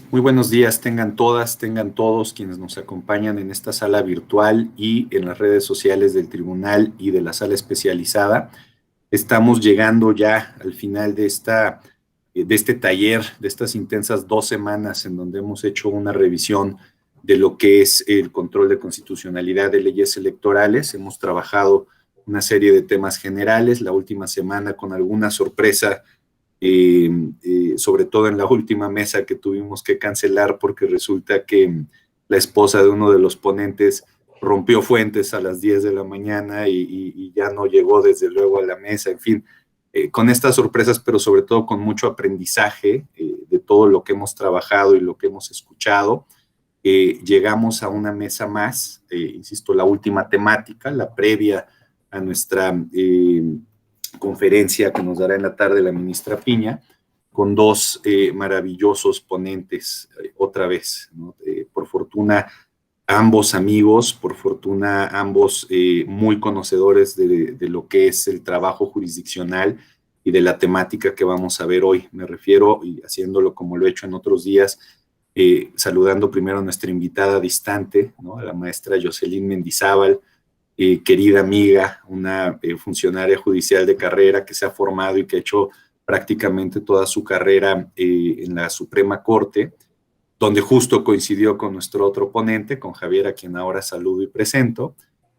Muy buenos días, tengan todas, tengan todos quienes nos acompañan en esta sala virtual y en las redes sociales del tribunal y de la sala especializada. Estamos llegando ya al final de este taller, de estas intensas 2 semanas en donde hemos hecho una revisión de lo que es el control de constitucionalidad de leyes electorales. Hemos trabajado una serie de temas generales, la última semana con alguna sorpresa, sobre todo en la última mesa que tuvimos que cancelar porque resulta que la esposa de uno de los ponentes rompió fuentes a las 10 de la mañana y ya no llegó desde luego a la mesa, en fin, con estas sorpresas, pero sobre todo con mucho aprendizaje de todo lo que hemos trabajado y lo que hemos escuchado. Llegamos a una mesa más, insisto, la última temática, la previa a nuestra conferencia que nos dará en la tarde la ministra Piña, con dos maravillosos ponentes otra vez, ¿no? Por fortuna, ambos amigos, por fortuna, ambos muy conocedores de lo que es el trabajo jurisdiccional y de la temática que vamos a ver hoy. Me refiero, y haciéndolo como lo he hecho en otros días, saludando primero a nuestra invitada distante, ¿no? A la maestra Jocelyn Mendizábal, querida amiga, una funcionaria judicial de carrera que se ha formado y que ha hecho prácticamente toda su carrera en la Suprema Corte, donde justo coincidió con nuestro otro ponente, con Javier, a quien ahora saludo y presento,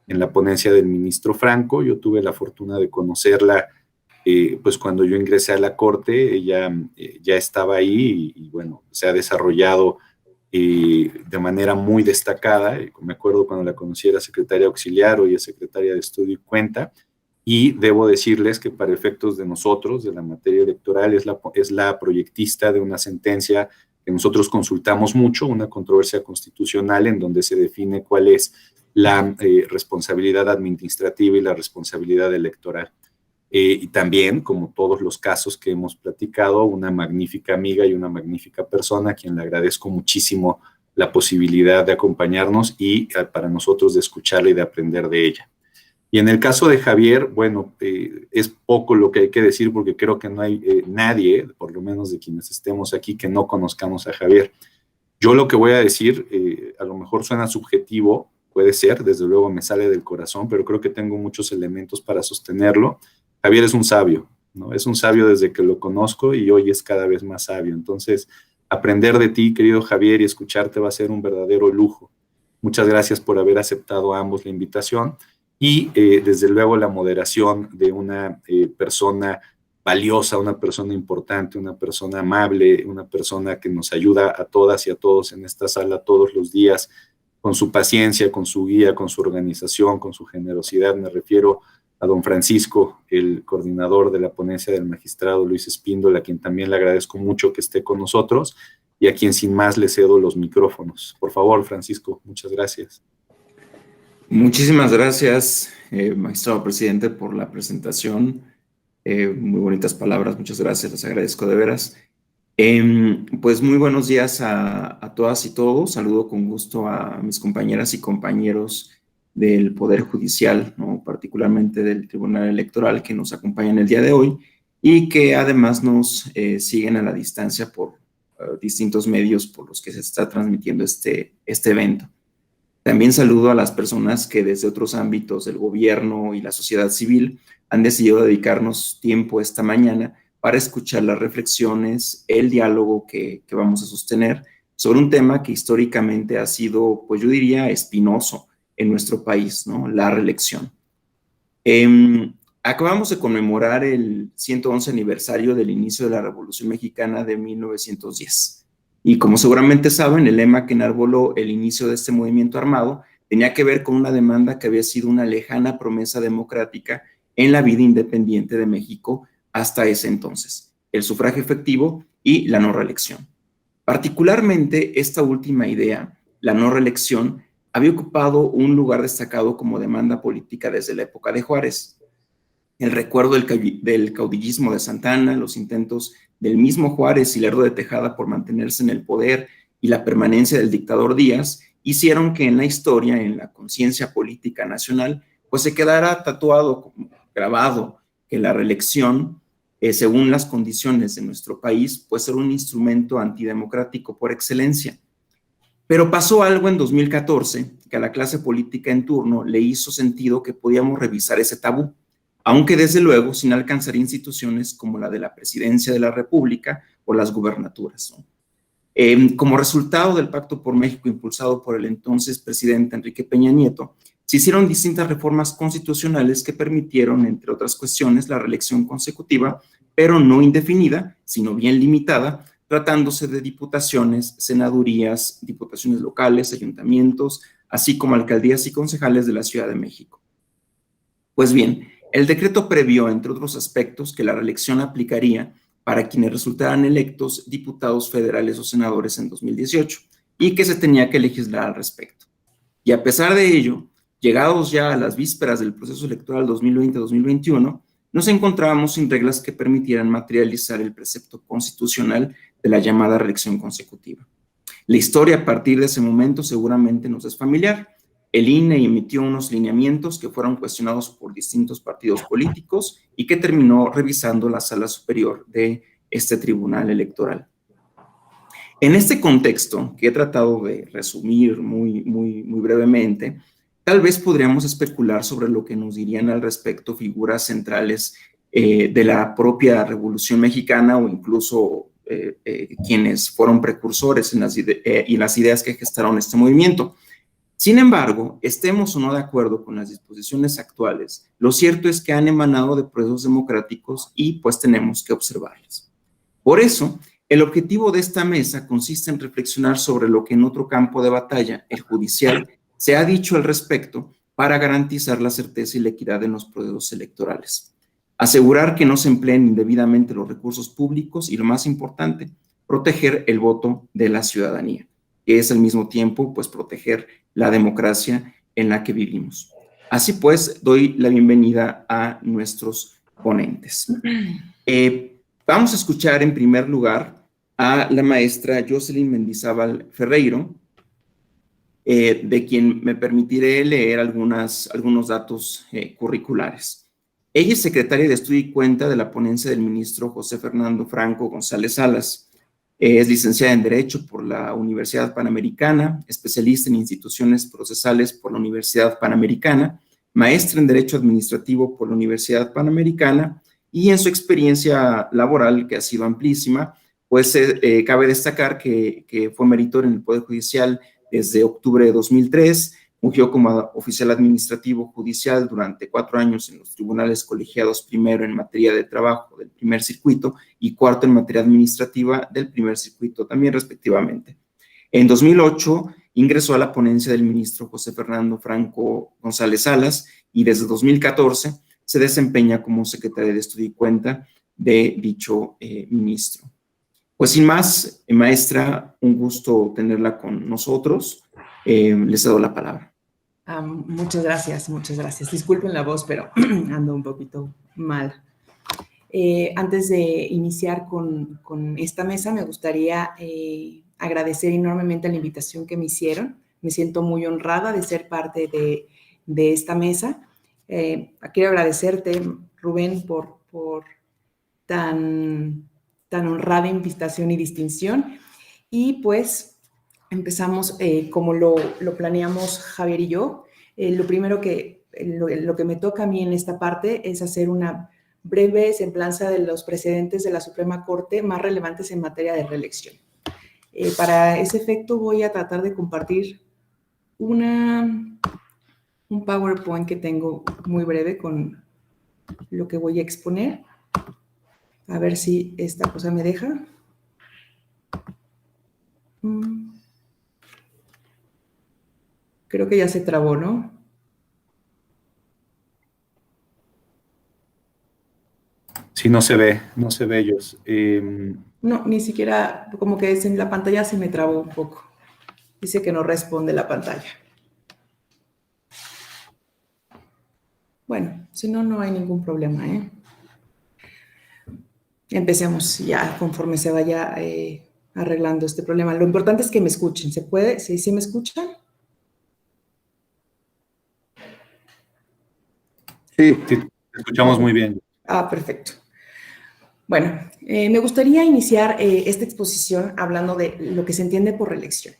en la ponencia del ministro Franco. Yo tuve la fortuna de conocerla, pues cuando yo ingresé a la Corte, ella ya estaba ahí y bueno, se ha desarrollado de manera muy destacada. Me acuerdo cuando la conocí, era secretaria auxiliar, hoy es secretaria de Estudio y Cuenta, y debo decirles que para efectos de nosotros, de la materia electoral, es la proyectista de una sentencia que nosotros consultamos mucho, una controversia constitucional en donde se define cuál es la responsabilidad administrativa y la responsabilidad electoral. Y también, como todos los casos que hemos platicado, una magnífica amiga y una magnífica persona a quien le agradezco muchísimo la posibilidad de acompañarnos y para nosotros de escucharla y de aprender de ella. Y en el caso de Javier, bueno, es poco lo que hay que decir porque creo que no hay nadie, por lo menos de quienes estemos aquí, que no conozcamos a Javier. Yo lo que voy a decir, a lo mejor suena subjetivo, puede ser, desde luego me sale del corazón, pero creo que tengo muchos elementos para sostenerlo. Javier es un sabio, ¿no? Es un sabio desde que lo conozco y hoy es cada vez más sabio. Entonces, aprender de ti, querido Javier, y escucharte va a ser un verdadero lujo. Muchas gracias por haber aceptado a ambos la invitación y desde luego la moderación de una persona valiosa, una persona importante, una persona amable, una persona que nos ayuda a todas y a todos en esta sala todos los días con su paciencia, con su guía, con su organización, con su generosidad. Me refiero a don Francisco, el coordinador de la ponencia del magistrado Luis Espíndola, a quien también le agradezco mucho que esté con nosotros y a quien sin más le cedo los micrófonos. Por favor, Francisco, muchas gracias. Muchísimas gracias, magistrado presidente, por la presentación. Muy bonitas palabras, muchas gracias, les agradezco de veras. Pues muy buenos días a todas y todos. Saludo con gusto a mis compañeras y compañeros del Poder Judicial, ¿no? Particularmente del Tribunal Electoral, que nos acompañan el día de hoy y que además nos siguen a la distancia por distintos medios por los que se está transmitiendo este evento. También saludo a las personas que desde otros ámbitos del gobierno y la sociedad civil han decidido dedicarnos tiempo esta mañana para escuchar las reflexiones, el diálogo que vamos a sostener sobre un tema que históricamente ha sido, pues yo diría, espinoso en nuestro país, ¿no? La reelección. Acabamos de conmemorar el 111 aniversario del inicio de la Revolución Mexicana de 1910. Y como seguramente saben, el lema que enarboló el inicio de este movimiento armado tenía que ver con una demanda que había sido una lejana promesa democrática en la vida independiente de México hasta ese entonces: el sufragio efectivo y la no reelección. Particularmente esta última idea, la no reelección, había ocupado un lugar destacado como demanda política desde la época de Juárez. El recuerdo del caudillismo de Santa Anna, los intentos del mismo Juárez y Lerdo de Tejada por mantenerse en el poder y la permanencia del dictador Díaz hicieron que en la historia, en la conciencia política nacional, pues se quedara tatuado, grabado, que la reelección según las condiciones de nuestro país, puede ser un instrumento antidemocrático por excelencia. Pero pasó algo en 2014 que a la clase política en turno le hizo sentido que podíamos revisar ese tabú, aunque desde luego sin alcanzar instituciones como la de la Presidencia de la República o las gubernaturas, ¿no? Como resultado del Pacto por México impulsado por el entonces presidente Enrique Peña Nieto, se hicieron distintas reformas constitucionales que permitieron, entre otras cuestiones, la reelección consecutiva, pero no indefinida, sino bien limitada, tratándose de diputaciones, senadurías, diputaciones locales, ayuntamientos, así como alcaldías y concejales de la Ciudad de México. Pues bien, el decreto previó, entre otros aspectos, que la reelección aplicaría para quienes resultaran electos diputados federales o senadores en 2018 y que se tenía que legislar al respecto. Y a pesar de ello, llegados ya a las vísperas del proceso electoral 2020-2021, nos encontrábamos sin reglas que permitieran materializar el precepto constitucional de la llamada reelección consecutiva. La historia a partir de ese momento seguramente nos es familiar. El INE emitió unos lineamientos que fueron cuestionados por distintos partidos políticos y que terminó revisando la sala superior de este tribunal electoral. En este contexto, que he tratado de resumir muy brevemente, tal vez podríamos especular sobre lo que nos dirían al respecto figuras centrales de la propia Revolución Mexicana o incluso quienes fueron precursores en las ideas que gestaron este movimiento. Sin embargo, estemos o no de acuerdo con las disposiciones actuales, lo cierto es que han emanado de procesos democráticos y pues tenemos que observarlas. Por eso, el objetivo de esta mesa consiste en reflexionar sobre lo que en otro campo de batalla, el judicial, se ha dicho al respecto para garantizar la certeza y la equidad en los procesos electorales. Asegurar que no se empleen indebidamente los recursos públicos y, lo más importante, proteger el voto de la ciudadanía, que es al mismo tiempo pues proteger la democracia en la que vivimos. Así pues, doy la bienvenida a nuestros ponentes. Vamos a escuchar en primer lugar a la maestra Jocelyn Mendizábal Ferreiro, de quien me permitiré leer algunos datos curriculares. Ella es secretaria de Estudio y Cuenta de la ponencia del ministro José Fernando Franco González Salas. Es licenciada en Derecho por la Universidad Panamericana, especialista en instituciones procesales por la Universidad Panamericana, maestra en Derecho Administrativo por la Universidad Panamericana y en su experiencia laboral, que ha sido amplísima, pues cabe destacar que fue meritoria en el Poder Judicial desde octubre de 2003, fungió como oficial administrativo judicial durante 4 años en los tribunales colegiados, primero en materia de trabajo del primer circuito y cuarto en materia administrativa del primer circuito también respectivamente. En 2008 ingresó a la ponencia del ministro José Fernando Franco González Salas y desde 2014 se desempeña como secretaria de Estudio y Cuenta de dicho ministro. Pues sin más, maestra, un gusto tenerla con nosotros. Les cedo la palabra. Muchas gracias, muchas gracias. Disculpen la voz, pero ando un poquito mal. Antes de iniciar con esta mesa, me gustaría agradecer enormemente la invitación que me hicieron. Me siento muy honrada de ser parte de esta mesa. Quiero agradecerte, Rubén, por tan honrada invitación y distinción. Y pues empezamos como lo planeamos Javier y yo. Lo primero lo que me toca a mí en esta parte es hacer una breve semblanza de los precedentes de la Suprema Corte más relevantes en materia de reelección. Para ese efecto voy a tratar de compartir un PowerPoint que tengo muy breve con lo que voy a exponer. A ver si esta cosa me deja. Creo que ya se trabó, ¿no? Sí, no se ve ellos. No, ni siquiera, como que en la pantalla se me trabó un poco. Dice que no responde la pantalla. Bueno, si no, no hay ningún problema, ¿eh? Empecemos ya conforme se vaya arreglando este problema. Lo importante es que me escuchen. ¿Se puede? ¿Sí me escuchan? Sí, te escuchamos muy bien. Perfecto. Bueno, me gustaría iniciar esta exposición hablando de lo que se entiende por reelección.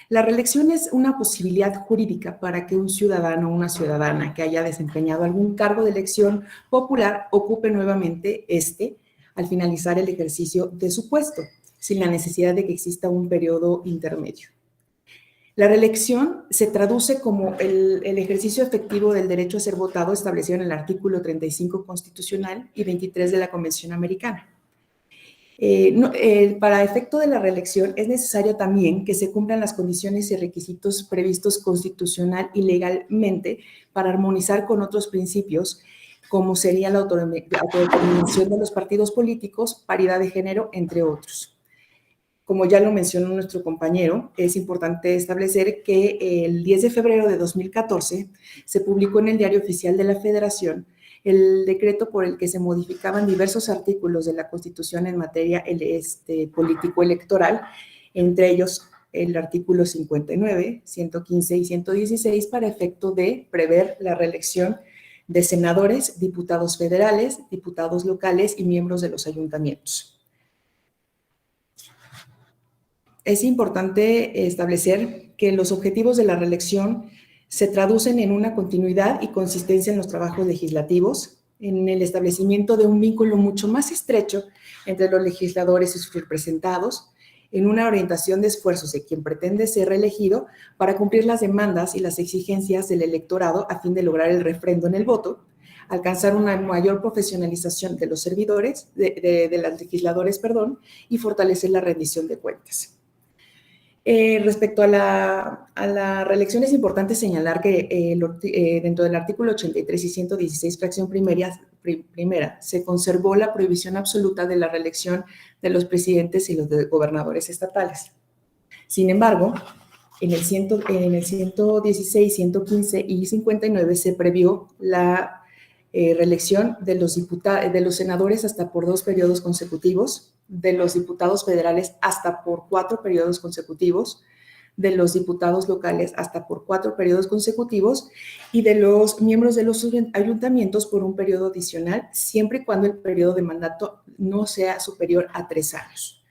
La reelección es una posibilidad jurídica para que un ciudadano o una ciudadana que haya desempeñado algún cargo de elección popular ocupe nuevamente al finalizar el ejercicio de su puesto, sin la necesidad de que exista un periodo intermedio. La reelección se traduce como el ejercicio efectivo del derecho a ser votado establecido en el artículo 35 constitucional y 23 de la Convención Americana. Para efecto de la reelección es necesario también que se cumplan las condiciones y requisitos previstos constitucional y legalmente para armonizar con otros principios, como sería la autodeterminación de los partidos políticos, paridad de género, entre otros. Como ya lo mencionó nuestro compañero, es importante establecer que el 10 de febrero de 2014 se publicó en el Diario Oficial de la Federación el decreto por el que se modificaban diversos artículos de la Constitución en materia político-electoral, entre ellos el artículo 59, 115 y 116, para efecto de prever la reelección de senadores, diputados federales, diputados locales y miembros de los ayuntamientos. Es importante establecer que los objetivos de la reelección se traducen en una continuidad y consistencia en los trabajos legislativos, en el establecimiento de un vínculo mucho más estrecho entre los legisladores y sus representados, en una orientación de esfuerzos de quien pretende ser reelegido para cumplir las demandas y las exigencias del electorado a fin de lograr el refrendo en el voto, alcanzar una mayor profesionalización de los servidores, de los legisladores, y fortalecer la rendición de cuentas. Respecto a la reelección, es importante señalar que dentro del artículo 83 y 116, fracción primera, se conservó la prohibición absoluta de la reelección de los presidentes y los gobernadores estatales. Sin embargo, en el 116, 115 y 59 se previó la reelección de los senadores hasta por 2 periodos consecutivos, de los diputados federales hasta por 4 periodos consecutivos, de los diputados locales hasta por 4 periodos consecutivos y de los miembros de los ayuntamientos por un periodo adicional, siempre y cuando el periodo de mandato no sea superior a 3 años.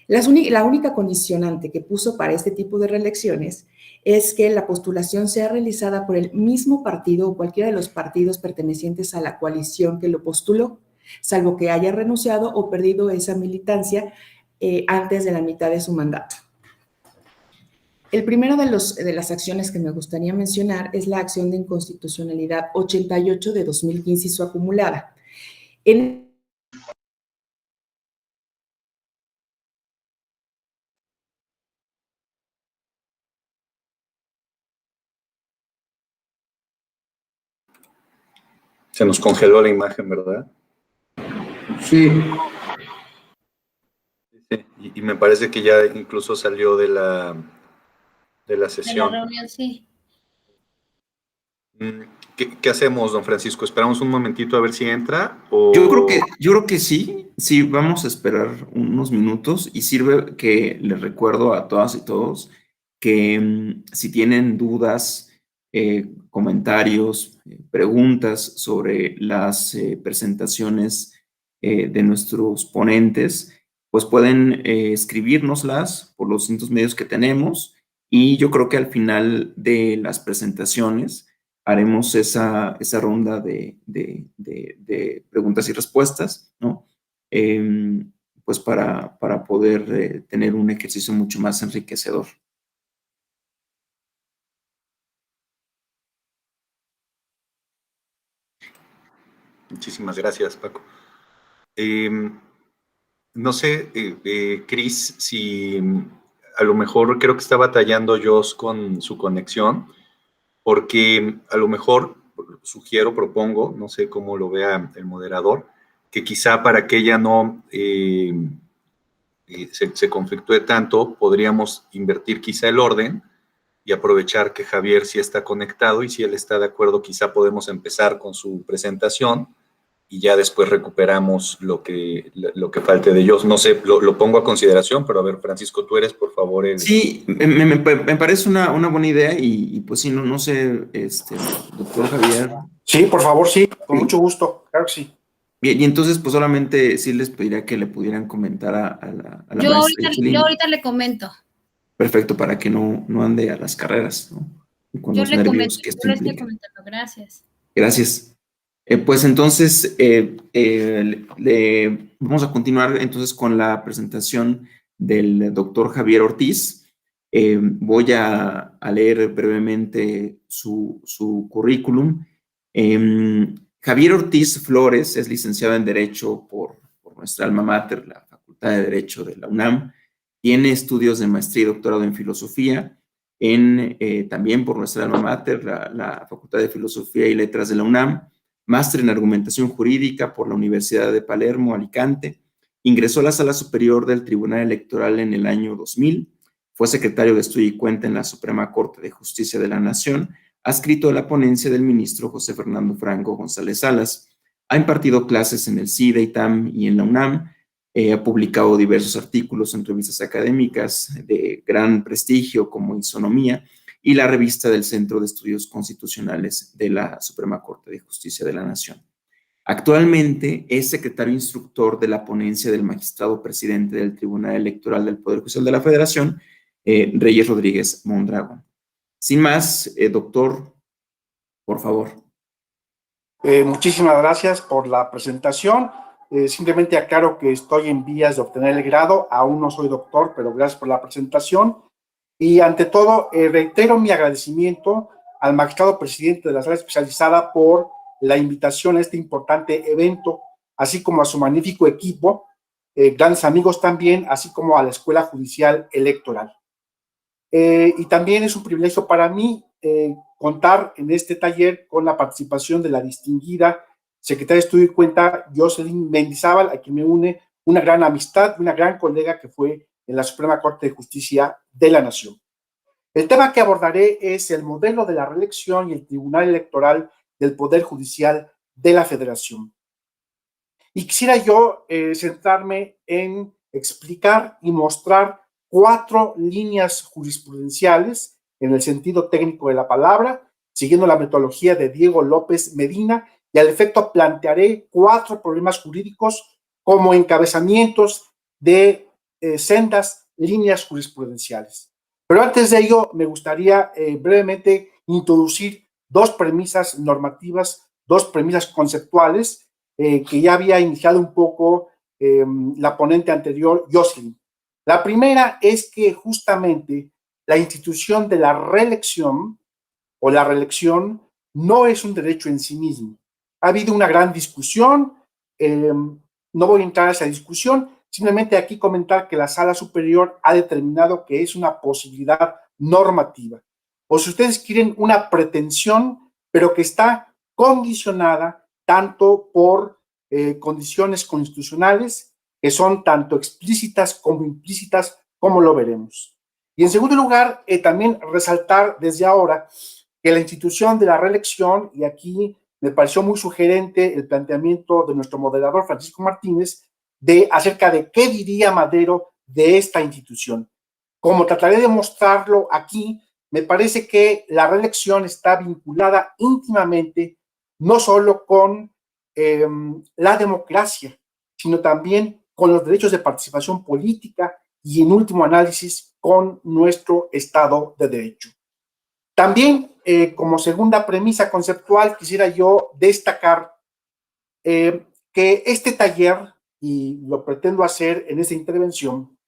La única condicionante que puso para este tipo de reelecciones es que la postulación sea realizada por el mismo partido o cualquiera de los partidos pertenecientes a la coalición que lo postuló, salvo que haya renunciado o perdido esa militancia antes de la mitad de su mandato. El primero de las acciones que me gustaría mencionar es la acción de inconstitucionalidad 88 de 2015 y su acumulada. Se nos congeló la imagen, ¿verdad? Sí. Sí, y me parece que ya incluso salió de la sesión. De la reunión, sí. ¿Qué hacemos, don Francisco? ¿Esperamos un momentito a ver si entra? O... Yo creo que sí, vamos a esperar unos minutos y sirve que les recuerdo a todas y todos que si tienen dudas, comentarios, preguntas sobre las presentaciones de nuestros ponentes, pues pueden escribírnoslas por los distintos medios que tenemos y yo creo que al final de las presentaciones haremos esa ronda de preguntas y respuestas, ¿no? Pues para poder tener un ejercicio mucho más enriquecedor. Muchísimas gracias, Paco. No sé, Cris, si a lo mejor creo que está batallando Jos con su conexión, porque a lo mejor propongo, no sé cómo lo vea el moderador, que quizá para que ella no se conflictúe tanto, podríamos invertir quizá el orden y aprovechar que Javier sí está conectado y si él está de acuerdo, quizá podemos empezar con su presentación y ya después recuperamos lo que falte de ellos. No sé, lo pongo a consideración, pero a ver, Francisco, tú eres, por favor, el... Sí, me parece una buena idea y pues sí, no sé, doctor Javier. Sí, por favor, sí, con mucho gusto, claro que sí. Bien, y entonces pues solamente sí les pediría que le pudieran comentar a la maestra Yo Itzelin. ahorita le comento. Perfecto, para que no ande a las carreras, ¿no? Y con Yo los le nervios comento, que esto yo le estoy implica. comentando. Gracias. Gracias. Pues entonces vamos a continuar entonces con la presentación del doctor Javier Ortiz. Voy a leer brevemente su currículum. Javier Ortiz Flores es licenciado en Derecho por nuestra alma mater, la Facultad de Derecho de la UNAM. Tiene estudios de maestría y doctorado en filosofía, también por nuestra alma mater, la Facultad de Filosofía y Letras de la UNAM. Máster en Argumentación Jurídica por la Universidad de Palermo, Alicante. Ingresó a la Sala Superior del Tribunal Electoral en el año 2000. Fue secretario de Estudio y Cuenta en la Suprema Corte de Justicia de la Nación, adscrito a la ponencia del ministro José Fernando Franco González Salas. Ha impartido clases en el CIDE, ITAM y en la UNAM. Ha publicado diversos artículos en revistas académicas de gran prestigio como Isonomía y la revista del Centro de Estudios Constitucionales de la Suprema Corte de Justicia de la Nación. Actualmente es secretario instructor de la ponencia del magistrado presidente del Tribunal Electoral del Poder Judicial de la Federación, Reyes Rodríguez Mondragón. Sin más, doctor, por favor. Muchísimas gracias por la presentación. Simplemente aclaro que estoy en vías de obtener el grado. Aún no soy doctor, pero gracias por la presentación. Y ante todo, reitero mi agradecimiento al magistrado presidente de la sala especializada por la invitación a este importante evento, así como a su magnífico equipo, grandes amigos también, así como a la Escuela Judicial Electoral. Y también es un privilegio para mí contar en este taller con la participación de la distinguida secretaria de Estudio y Cuenta, Jocelyn Mendizábal, a quien me une una gran amistad, una gran colega que fue en la Suprema Corte de Justicia de la Nación. El tema que abordaré es el modelo de la reelección y el Tribunal Electoral del Poder Judicial de la Federación. Y quisiera yo centrarme en explicar y mostrar 4 líneas jurisprudenciales en el sentido técnico de la palabra, siguiendo la metodología de Diego López Medina, y al efecto plantearé 4 problemas jurídicos como encabezamientos de sendas líneas jurisprudenciales. Pero antes de ello, me gustaría brevemente introducir 2 premisas normativas, 2 premisas conceptuales que ya había iniciado un poco la ponente anterior, Jocelyn. La primera es que justamente la institución de la reelección o la reelección no es un derecho en sí mismo. Ha habido una gran discusión, no voy a entrar a esa discusión, simplemente aquí comentar que la Sala Superior ha determinado que es una posibilidad normativa, o si ustedes quieren, una pretensión, pero que está condicionada tanto por condiciones constitucionales, que son tanto explícitas como implícitas, como lo veremos. Y en segundo lugar, también resaltar desde ahora que la institución de la reelección, y aquí me pareció muy sugerente el planteamiento de nuestro moderador Francisco Martínez, acerca de qué diría Madero de esta institución. Como trataré de mostrarlo aquí, me parece que la reelección está vinculada íntimamente no solo con la democracia, sino también con los derechos de participación política y, en último análisis, con nuestro Estado de Derecho. También, como segunda premisa conceptual, quisiera yo destacar que este taller, y lo pretendo hacer en esta intervención,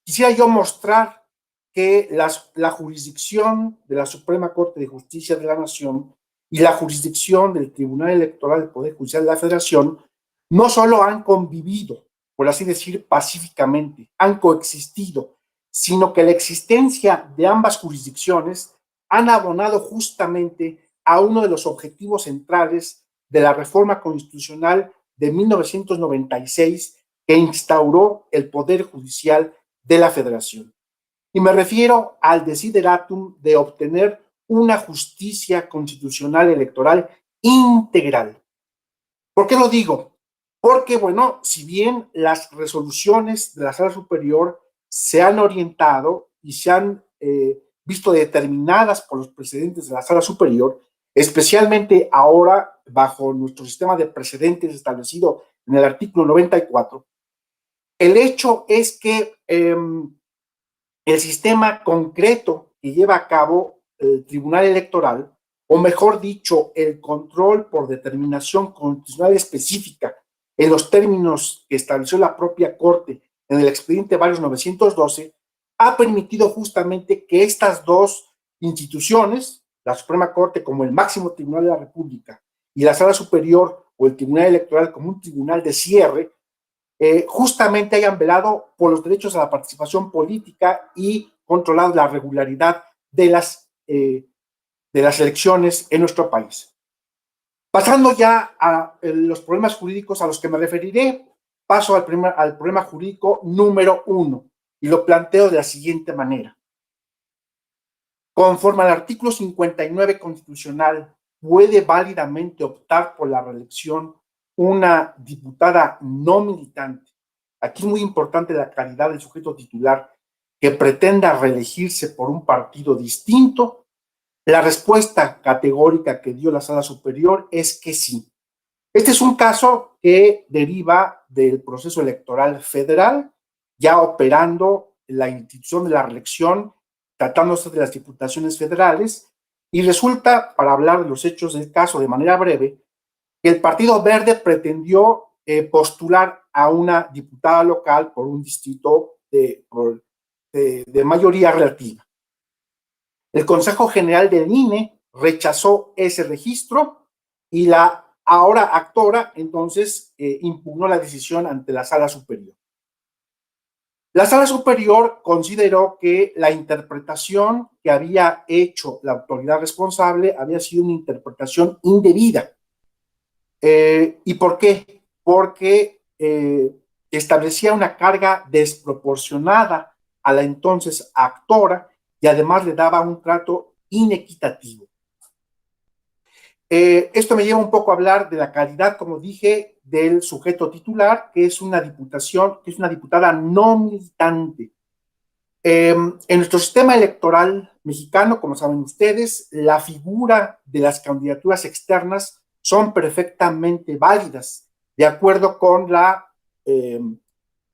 quisiera yo mostrar que la jurisdicción de la Suprema Corte de Justicia de la Nación y la jurisdicción del Tribunal Electoral del Poder Judicial de la Federación no solo han convivido, por así decir, pacíficamente, han coexistido, sino que la existencia de ambas jurisdicciones han abonado justamente a uno de los objetivos centrales de la reforma constitucional de 1996 que instauró el Poder Judicial de la Federación. Y me refiero al desideratum de obtener una justicia constitucional electoral integral. ¿Por qué lo digo? Porque, bueno, si bien las resoluciones de la Sala Superior se han orientado y se han visto determinadas por los precedentes de la Sala Superior, especialmente ahora bajo nuestro sistema de precedentes establecido en el artículo 94, el hecho es que el sistema concreto que lleva a cabo el Tribunal Electoral, o mejor dicho, el control por determinación constitucional específica en los términos que estableció la propia Corte en el expediente Varios 912, ha permitido justamente que estas dos instituciones, la Suprema Corte como el máximo tribunal de la República y la Sala Superior o el Tribunal Electoral como un tribunal de cierre, justamente hayan velado por los derechos a la participación política y controlado la regularidad de las elecciones en nuestro país. Pasando ya a los problemas jurídicos a los que me referiré, paso al problema jurídico número 1 y lo planteo de la siguiente manera. Conforme al artículo 59 constitucional, puede válidamente optar por la reelección una diputada no militante. Aquí es muy importante la calidad del sujeto titular que pretenda reelegirse por un partido distinto. La respuesta categórica que dio la Sala Superior es que sí. Este es un caso que deriva del proceso electoral federal, ya operando la institución de la reelección, tratándose de las diputaciones federales, y resulta, para hablar de los hechos del caso de manera breve, que el Partido Verde pretendió postular a una diputada local por un distrito de mayoría relativa. El Consejo General del INE rechazó ese registro y la ahora actora entonces impugnó la decisión ante la Sala Superior. La Sala Superior consideró que la interpretación que había hecho la autoridad responsable había sido una interpretación indebida. ¿Y por qué? Porque establecía una carga desproporcionada a la entonces actora y además le daba un trato inequitativo. Esto me lleva un poco a hablar de la calidad, como dije, del sujeto titular, que es una diputada no militante. En nuestro sistema electoral mexicano, como saben ustedes, la figura de las candidaturas externas son perfectamente válidas, de acuerdo con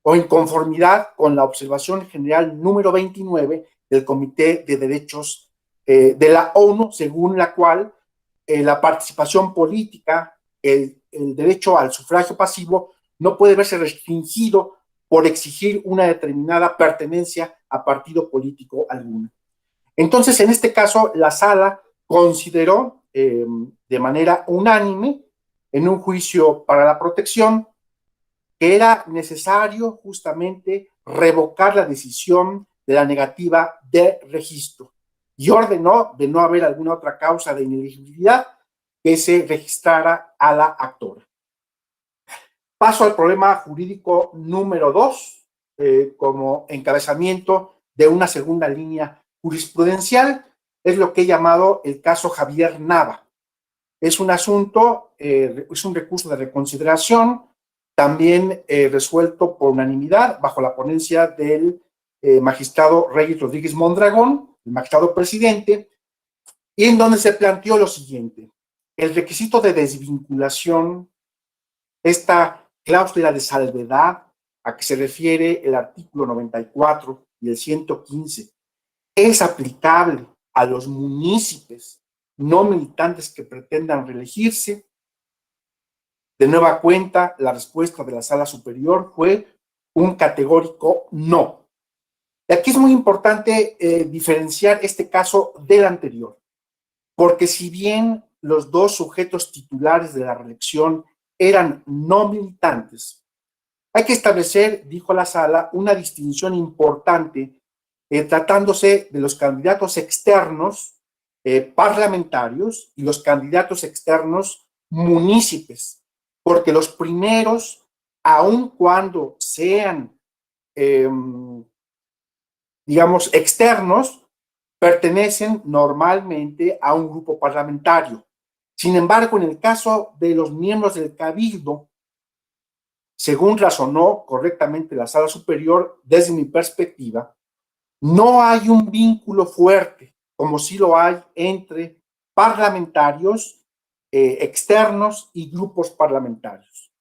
o en conformidad con la observación general número 29 del Comité de Derechos de la ONU, según la cual la participación política, el derecho al sufragio pasivo, no puede verse restringido por exigir una determinada pertenencia a partido político alguno. Entonces, en este caso, la Sala consideró de manera unánime, en un juicio para la protección, que era necesario justamente revocar la decisión de la negativa de registro y ordenó, de no haber alguna otra causa de inelegibilidad, que se registrara a la actora. Paso al problema jurídico número 2, como encabezamiento de una segunda línea jurisprudencial, es lo que he llamado el caso Javier Nava. Es un asunto, es un recurso de reconsideración, también resuelto por unanimidad bajo la ponencia del magistrado Reyes Rodríguez Mondragón, el magistrado presidente, y en donde se planteó lo siguiente: el requisito de desvinculación, esta cláusula de salvedad a que se refiere el artículo 94 y el 115, es aplicable a los municipios no militantes que pretendan reelegirse. De nueva cuenta, la respuesta de la Sala Superior fue un categórico no. Y aquí es muy importante diferenciar este caso del anterior, porque si bien los dos sujetos titulares de la reelección eran no militantes, hay que establecer, dijo la Sala, una distinción importante tratándose de los candidatos externos parlamentarios y los candidatos externos municipios, porque los primeros, aun cuando sean, digamos, externos, pertenecen normalmente a un grupo parlamentario. Sin embargo, en el caso de los miembros del Cabildo, según razonó correctamente la Sala Superior, desde mi perspectiva, no hay un vínculo fuerte, como sí lo hay entre parlamentarios externos y grupos parlamentarios,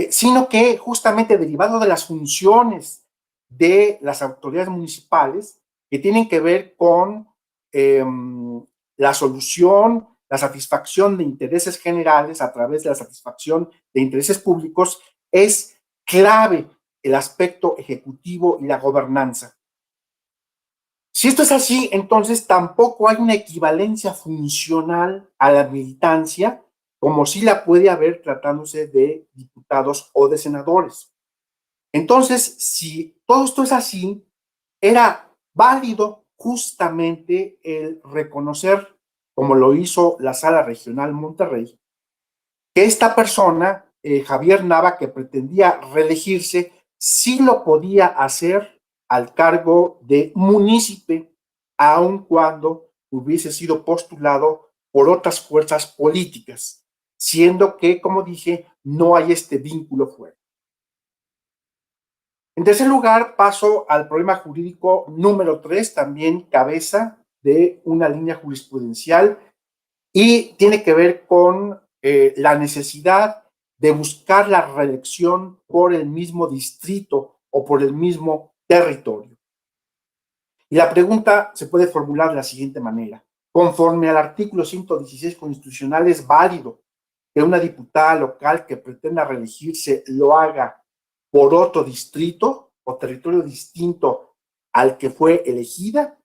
sino que justamente derivado de las funciones de las autoridades municipales que tienen que ver con la solución, la satisfacción de intereses generales a través de la satisfacción de intereses públicos, es clave el aspecto ejecutivo y la gobernanza. Si esto es así, entonces tampoco hay una equivalencia funcional a la militancia, como sí la puede haber tratándose de diputados o de senadores. Entonces, si todo esto es así, era válido justamente el reconocer, como lo hizo la Sala Regional Monterrey, que esta persona, Javier Nava, que pretendía reelegirse, sí lo podía hacer al cargo de munícipe, aun cuando hubiese sido postulado por otras fuerzas políticas, siendo que, como dije, no hay este vínculo fuerte. En tercer lugar, paso al problema jurídico número 3, también cabeza de una línea jurisprudencial, y tiene que ver con la necesidad de buscar la reelección por el mismo distrito o por el mismo territorio. Y la pregunta se puede formular de la siguiente manera. Conforme al artículo 116 constitucional, ¿es válido que una diputada local que pretenda reelegirse lo haga por otro distrito o territorio distinto al que fue elegida?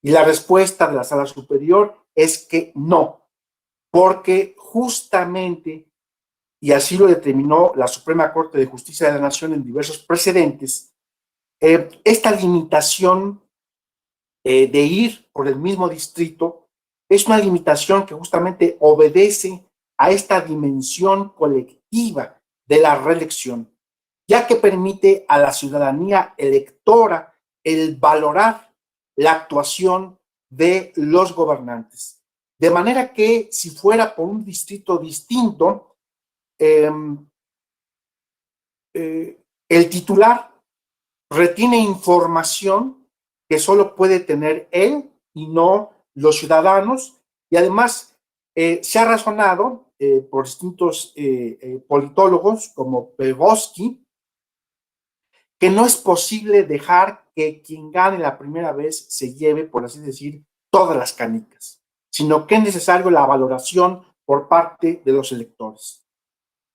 Y la respuesta de la Sala Superior es que no, porque justamente, y así lo determinó la Suprema Corte de Justicia de la Nación en diversos precedentes, esta limitación de ir por el mismo distrito es una limitación que justamente obedece a esta dimensión colectiva de la reelección, ya que permite a la ciudadanía electora el valorar la actuación de los gobernantes. De manera que si fuera por un distrito distinto, el titular retiene información que solo puede tener él y no los ciudadanos, y además se ha razonado por distintos politólogos como Vygotsky que no es posible dejar que quien gane la primera vez se lleve, por así decir, todas las canicas, sino que es necesario la valoración por parte de los electores.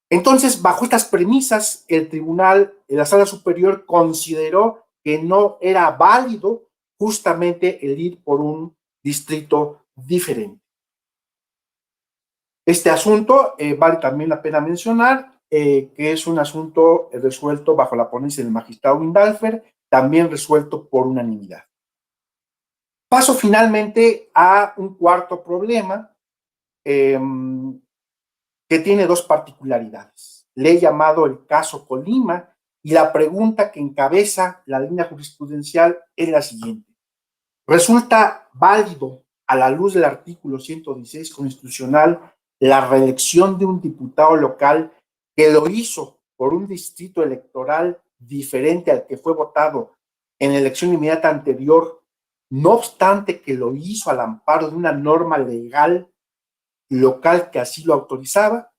Entonces, bajo estas premisas, el tribunal, la Sala Superior, consideró que no era válido justamente el ir por un distrito diferente. Este asunto vale también la pena mencionar que es un asunto resuelto bajo la ponencia del magistrado Windalfer, también resuelto por unanimidad. Paso finalmente a un cuarto problema que tiene dos particularidades. Le he llamado el caso Colima, y la pregunta que encabeza la línea jurisprudencial es la siguiente. ¿Resulta válido, a la luz del artículo 116 constitucional, la reelección de un diputado local que lo hizo por un distrito electoral diferente al que fue votado en la elección inmediata anterior, no obstante que lo hizo al amparo de una norma legal local que así lo autorizaba?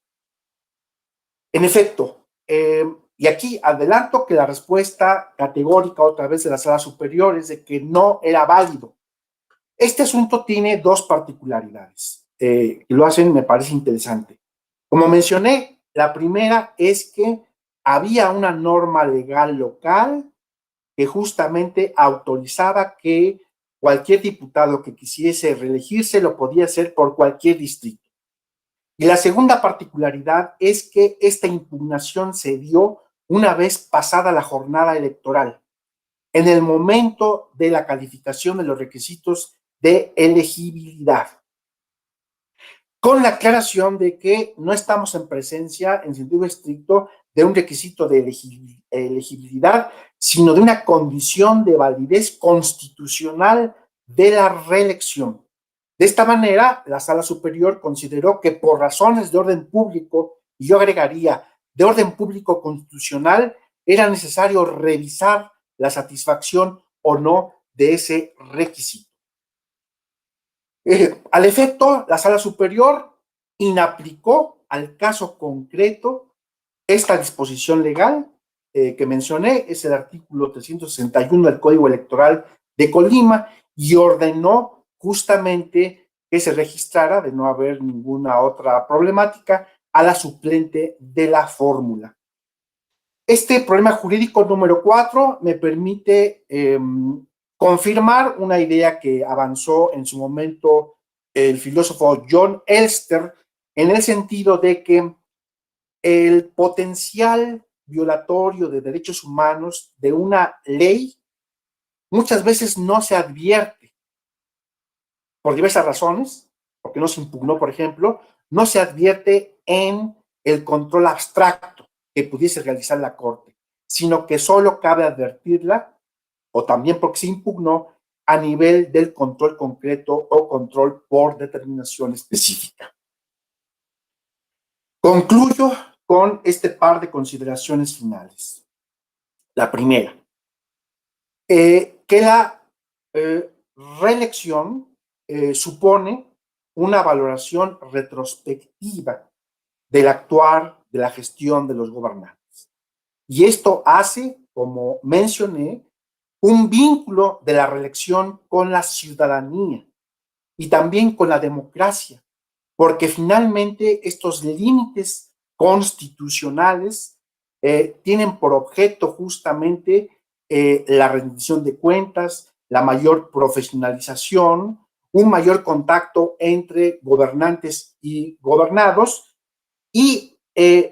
En efecto, y aquí adelanto que la respuesta categórica otra vez de la Sala Superior es de que no era válido. Este asunto tiene dos particularidades que lo hacen, me parece interesante. Como mencioné, la primera es que había una norma legal local que justamente autorizaba que cualquier diputado que quisiese reelegirse lo podía hacer por cualquier distrito. Y la segunda particularidad es que esta impugnación se dio una vez pasada la jornada electoral, en el momento de la calificación de los requisitos de elegibilidad, con la aclaración de que no estamos en presencia, en sentido estricto, de un requisito de elegibilidad, sino de una condición de validez constitucional de la reelección. De esta manera, la Sala Superior consideró que por razones de orden público, y yo agregaría de orden público constitucional, era necesario revisar la satisfacción o no de ese requisito. Al efecto, la Sala Superior inaplicó al caso concreto esta disposición legal que mencioné, es el artículo 361 del Código Electoral de Colima, y ordenó justamente que se registrara, de no haber ninguna otra problemática, a la suplente de la fórmula. Este problema jurídico número 4 me permite confirmar una idea que avanzó en su momento el filósofo John Elster, en el sentido de que el potencial violatorio de derechos humanos de una ley muchas veces no se advierte por diversas razones, porque no se impugnó, por ejemplo, no se advierte en el control abstracto que pudiese realizar la Corte, sino que solo cabe advertirla, o también porque se impugnó, a nivel del control concreto o control por determinación específica. Concluyo con este par de consideraciones finales. La primera, que la reelección supone una valoración retrospectiva del actuar de la gestión de los gobernantes. Y esto hace, como mencioné, un vínculo de la reelección con la ciudadanía y también con la democracia, porque finalmente estos límites constitucionales tienen por objeto justamente la rendición de cuentas, la mayor profesionalización, un mayor contacto entre gobernantes y gobernados, y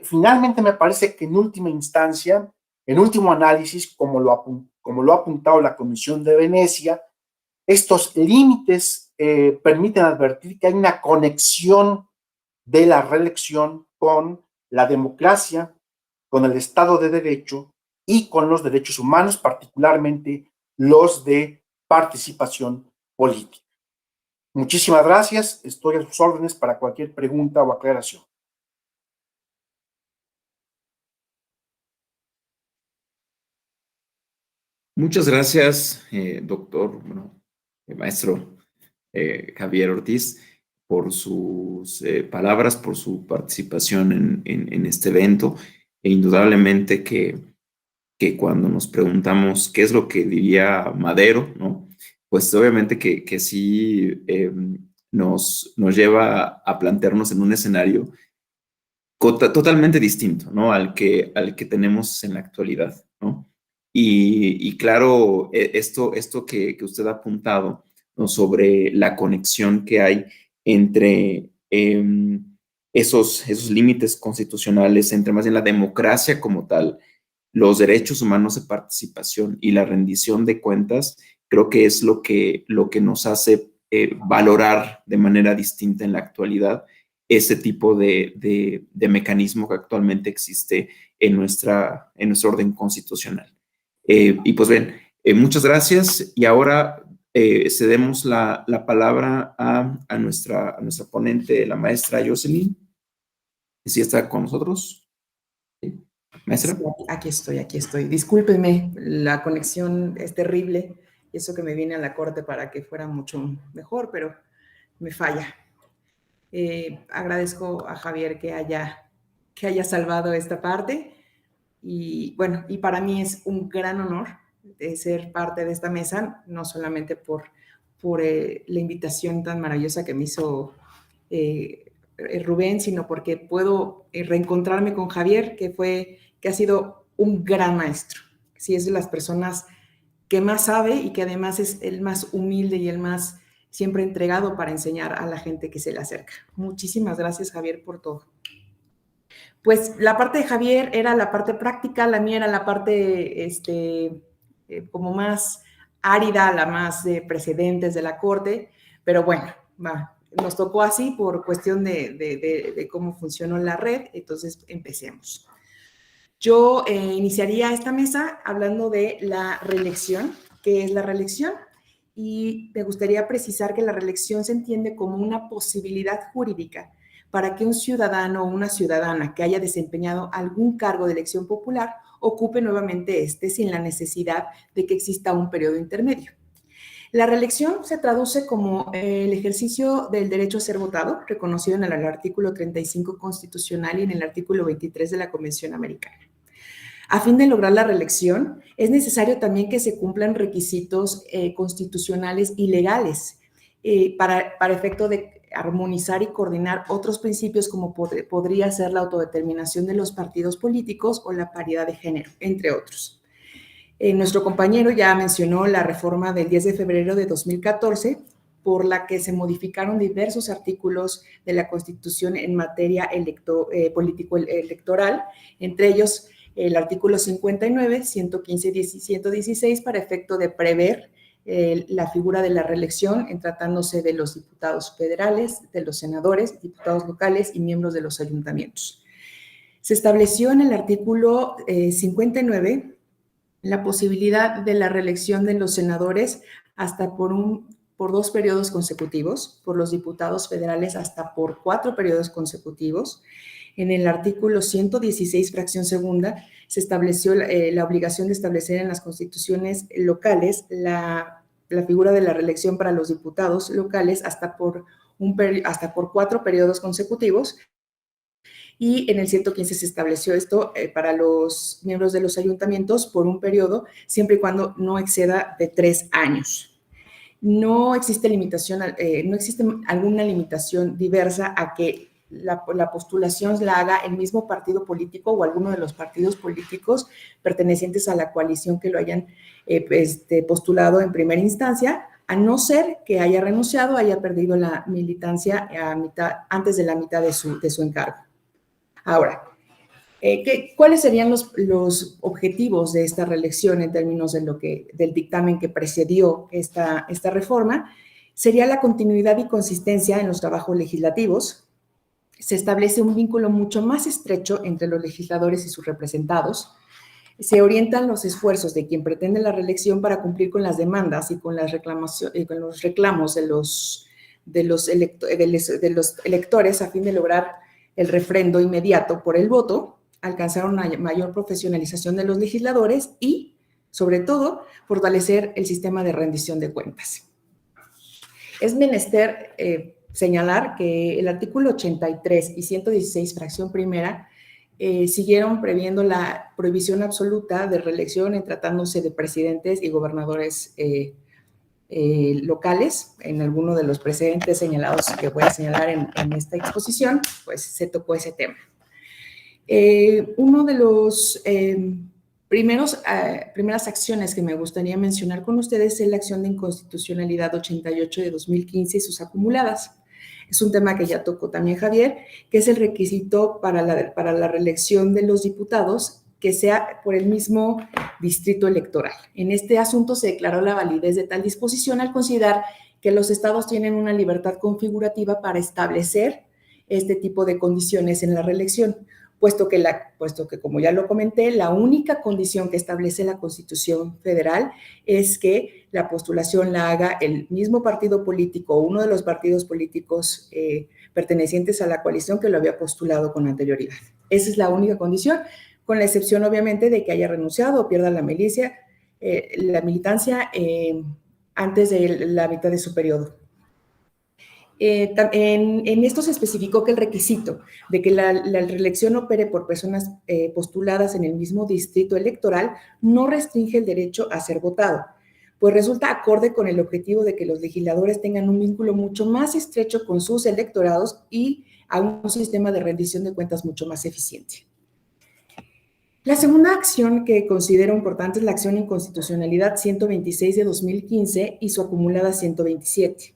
finalmente me parece que en última instancia, en último análisis, como lo ha apuntado la Comisión de Venecia, estos límites permiten advertir que hay una conexión de la reelección con la democracia, con el Estado de Derecho y con los derechos humanos, particularmente los de participación política. Muchísimas gracias. Estoy a sus órdenes para cualquier pregunta o aclaración. Muchas gracias, doctor, maestro Javier Ortiz, por sus palabras, por su participación en este evento. E indudablemente que cuando nos preguntamos qué es lo que diría Madero, ¿no? Pues obviamente que sí nos lleva a plantearnos en un escenario totalmente distinto, ¿no? Al que tenemos en la actualidad, ¿no? Y claro, esto que usted ha apuntado, ¿no? Sobre la conexión que hay entre esos límites constitucionales, entre más bien la democracia como tal, los derechos humanos de participación y la rendición de cuentas, creo que es lo que nos hace valorar de manera distinta en la actualidad ese tipo de mecanismo que actualmente existe en nuestro orden constitucional. Y pues bien, muchas gracias, y ahora cedemos la palabra a nuestra ponente, la maestra Jocelyn. ¿Sí está con nosotros? ¿Sí? Maestra. Sí, aquí estoy. Discúlpenme, la conexión es terrible, y eso que me vine a la corte para que fuera mucho mejor, pero me falla. Agradezco a Javier que haya salvado esta parte, y bueno, y para mí es un gran honor de ser parte de esta mesa, no solamente por la invitación tan maravillosa que me hizo Rubén, sino porque puedo reencontrarme con Javier, que ha sido un gran maestro. Sí, es de las personas que más sabe y que además es el más humilde y el más siempre entregado para enseñar a la gente que se le acerca. Muchísimas gracias, Javier, por todo. Pues la parte de Javier era la parte práctica, la mía era la parte como más árida, la más de precedentes de la Corte, pero bueno, nos tocó así por cuestión de cómo funcionó la red, entonces empecemos. Yo iniciaría esta mesa hablando de la reelección. ¿Qué es la reelección? Y me gustaría precisar que la reelección se entiende como una posibilidad jurídica para que un ciudadano o una ciudadana que haya desempeñado algún cargo de elección popular ocupe nuevamente sin la necesidad de que exista un periodo intermedio. La reelección se traduce como el ejercicio del derecho a ser votado, reconocido en el artículo 35 constitucional y en el artículo 23 de la Convención Americana. A fin de lograr la reelección, es necesario también que se cumplan requisitos constitucionales y legales para efecto de armonizar y coordinar otros principios como podría ser la autodeterminación de los partidos políticos o la paridad de género, entre otros. Nuestro compañero ya mencionó la reforma del 10 de febrero de 2014, por la que se modificaron diversos artículos de la Constitución en materia político-electoral, entre ellos el artículo 59, 115 y 116 para efecto de prever la figura de la reelección en tratándose de los diputados federales, de los senadores, diputados locales y miembros de los ayuntamientos. Se estableció en el artículo 59 la posibilidad de la reelección de los senadores hasta por 2 periodos consecutivos, por los diputados federales hasta por 4 periodos consecutivos. En el artículo 116, fracción segunda, se estableció la obligación de establecer en las constituciones locales la figura de la reelección para los diputados locales hasta por 4 periodos consecutivos. Y en el 115 se estableció esto para los miembros de los ayuntamientos por un periodo, siempre y cuando no exceda de 3 años. No existe alguna limitación diversa a que la postulación la haga el mismo partido político o alguno de los partidos políticos pertenecientes a la coalición que lo hayan postulado en primera instancia, a no ser que haya renunciado, haya perdido la militancia antes de la mitad de su encargo. Ahora, ¿cuáles serían los objetivos de esta reelección en términos del dictamen que precedió esta reforma? Sería la continuidad y consistencia en los trabajos legislativos. Se establece un vínculo mucho más estrecho entre los legisladores y sus representados. Se orientan los esfuerzos de quien pretende la reelección para cumplir con las demandas y con los reclamos de los electores a fin de lograr el refrendo inmediato por el voto, alcanzar una mayor profesionalización de los legisladores y, sobre todo, fortalecer el sistema de rendición de cuentas. Es menester señalar que el artículo 83 y 116, fracción primera, siguieron previendo la prohibición absoluta de reelección en tratándose de presidentes y gobernadores locales. En alguno de los precedentes señalados que voy a señalar en esta exposición, pues se tocó ese tema. Uno de los primeras acciones que me gustaría mencionar con ustedes es la acción de inconstitucionalidad 88 de 2015 y sus acumuladas. Es un tema que ya tocó también Javier, que es el requisito para la reelección de los diputados que sea por el mismo distrito electoral. En este asunto se declaró la validez de tal disposición al considerar que los estados tienen una libertad configurativa para establecer este tipo de condiciones en la reelección, puesto que, como ya lo comenté, la única condición que establece la Constitución Federal es que la postulación la haga el mismo partido político o uno de los partidos políticos pertenecientes a la coalición que lo había postulado con anterioridad. Esa es la única condición, con la excepción, obviamente, de que haya renunciado o pierda la militancia antes de la mitad de su periodo. En esto se especificó que el requisito de que la reelección opere por personas postuladas en el mismo distrito electoral no restringe el derecho a ser votado, pues resulta acorde con el objetivo de que los legisladores tengan un vínculo mucho más estrecho con sus electorados y a un sistema de rendición de cuentas mucho más eficiente. La segunda acción que considero importante es la acción de inconstitucionalidad 126 de 2015 y su acumulada 127.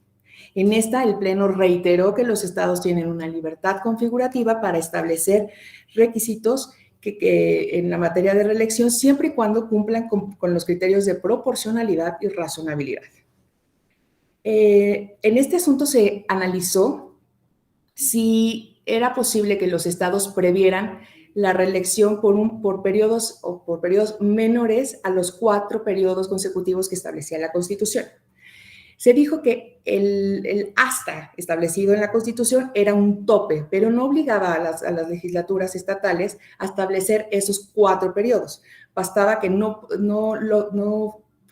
En esta, el Pleno reiteró que los estados tienen una libertad configurativa para establecer requisitos que en la materia de reelección, siempre y cuando cumplan con los criterios de proporcionalidad y razonabilidad. En este asunto se analizó si era posible que los estados previeran la reelección por periodos menores a los 4 periodos consecutivos que establecía la Constitución. Se dijo que el hasta establecido en la Constitución era un tope, pero no obligaba a las legislaturas estatales a establecer esos 4 periodos. Bastaba que no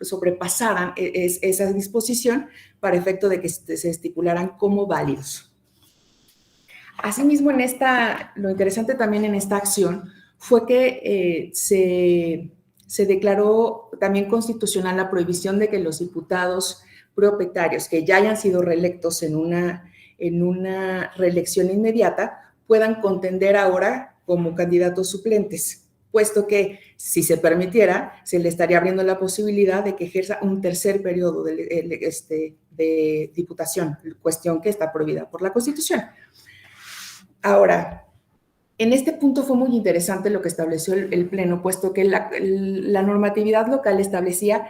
sobrepasaran esa disposición para efecto de que se estipularan como válidos. Asimismo, lo interesante también en esta acción fue que se declaró también constitucional la prohibición de que los diputados propietarios que ya hayan sido reelectos en una reelección inmediata puedan contender ahora como candidatos suplentes, puesto que si se permitiera, se le estaría abriendo la posibilidad de que ejerza un tercer periodo de diputación, cuestión que está prohibida por la Constitución. Ahora, en este punto fue muy interesante lo que estableció el Pleno, puesto que la normatividad local establecía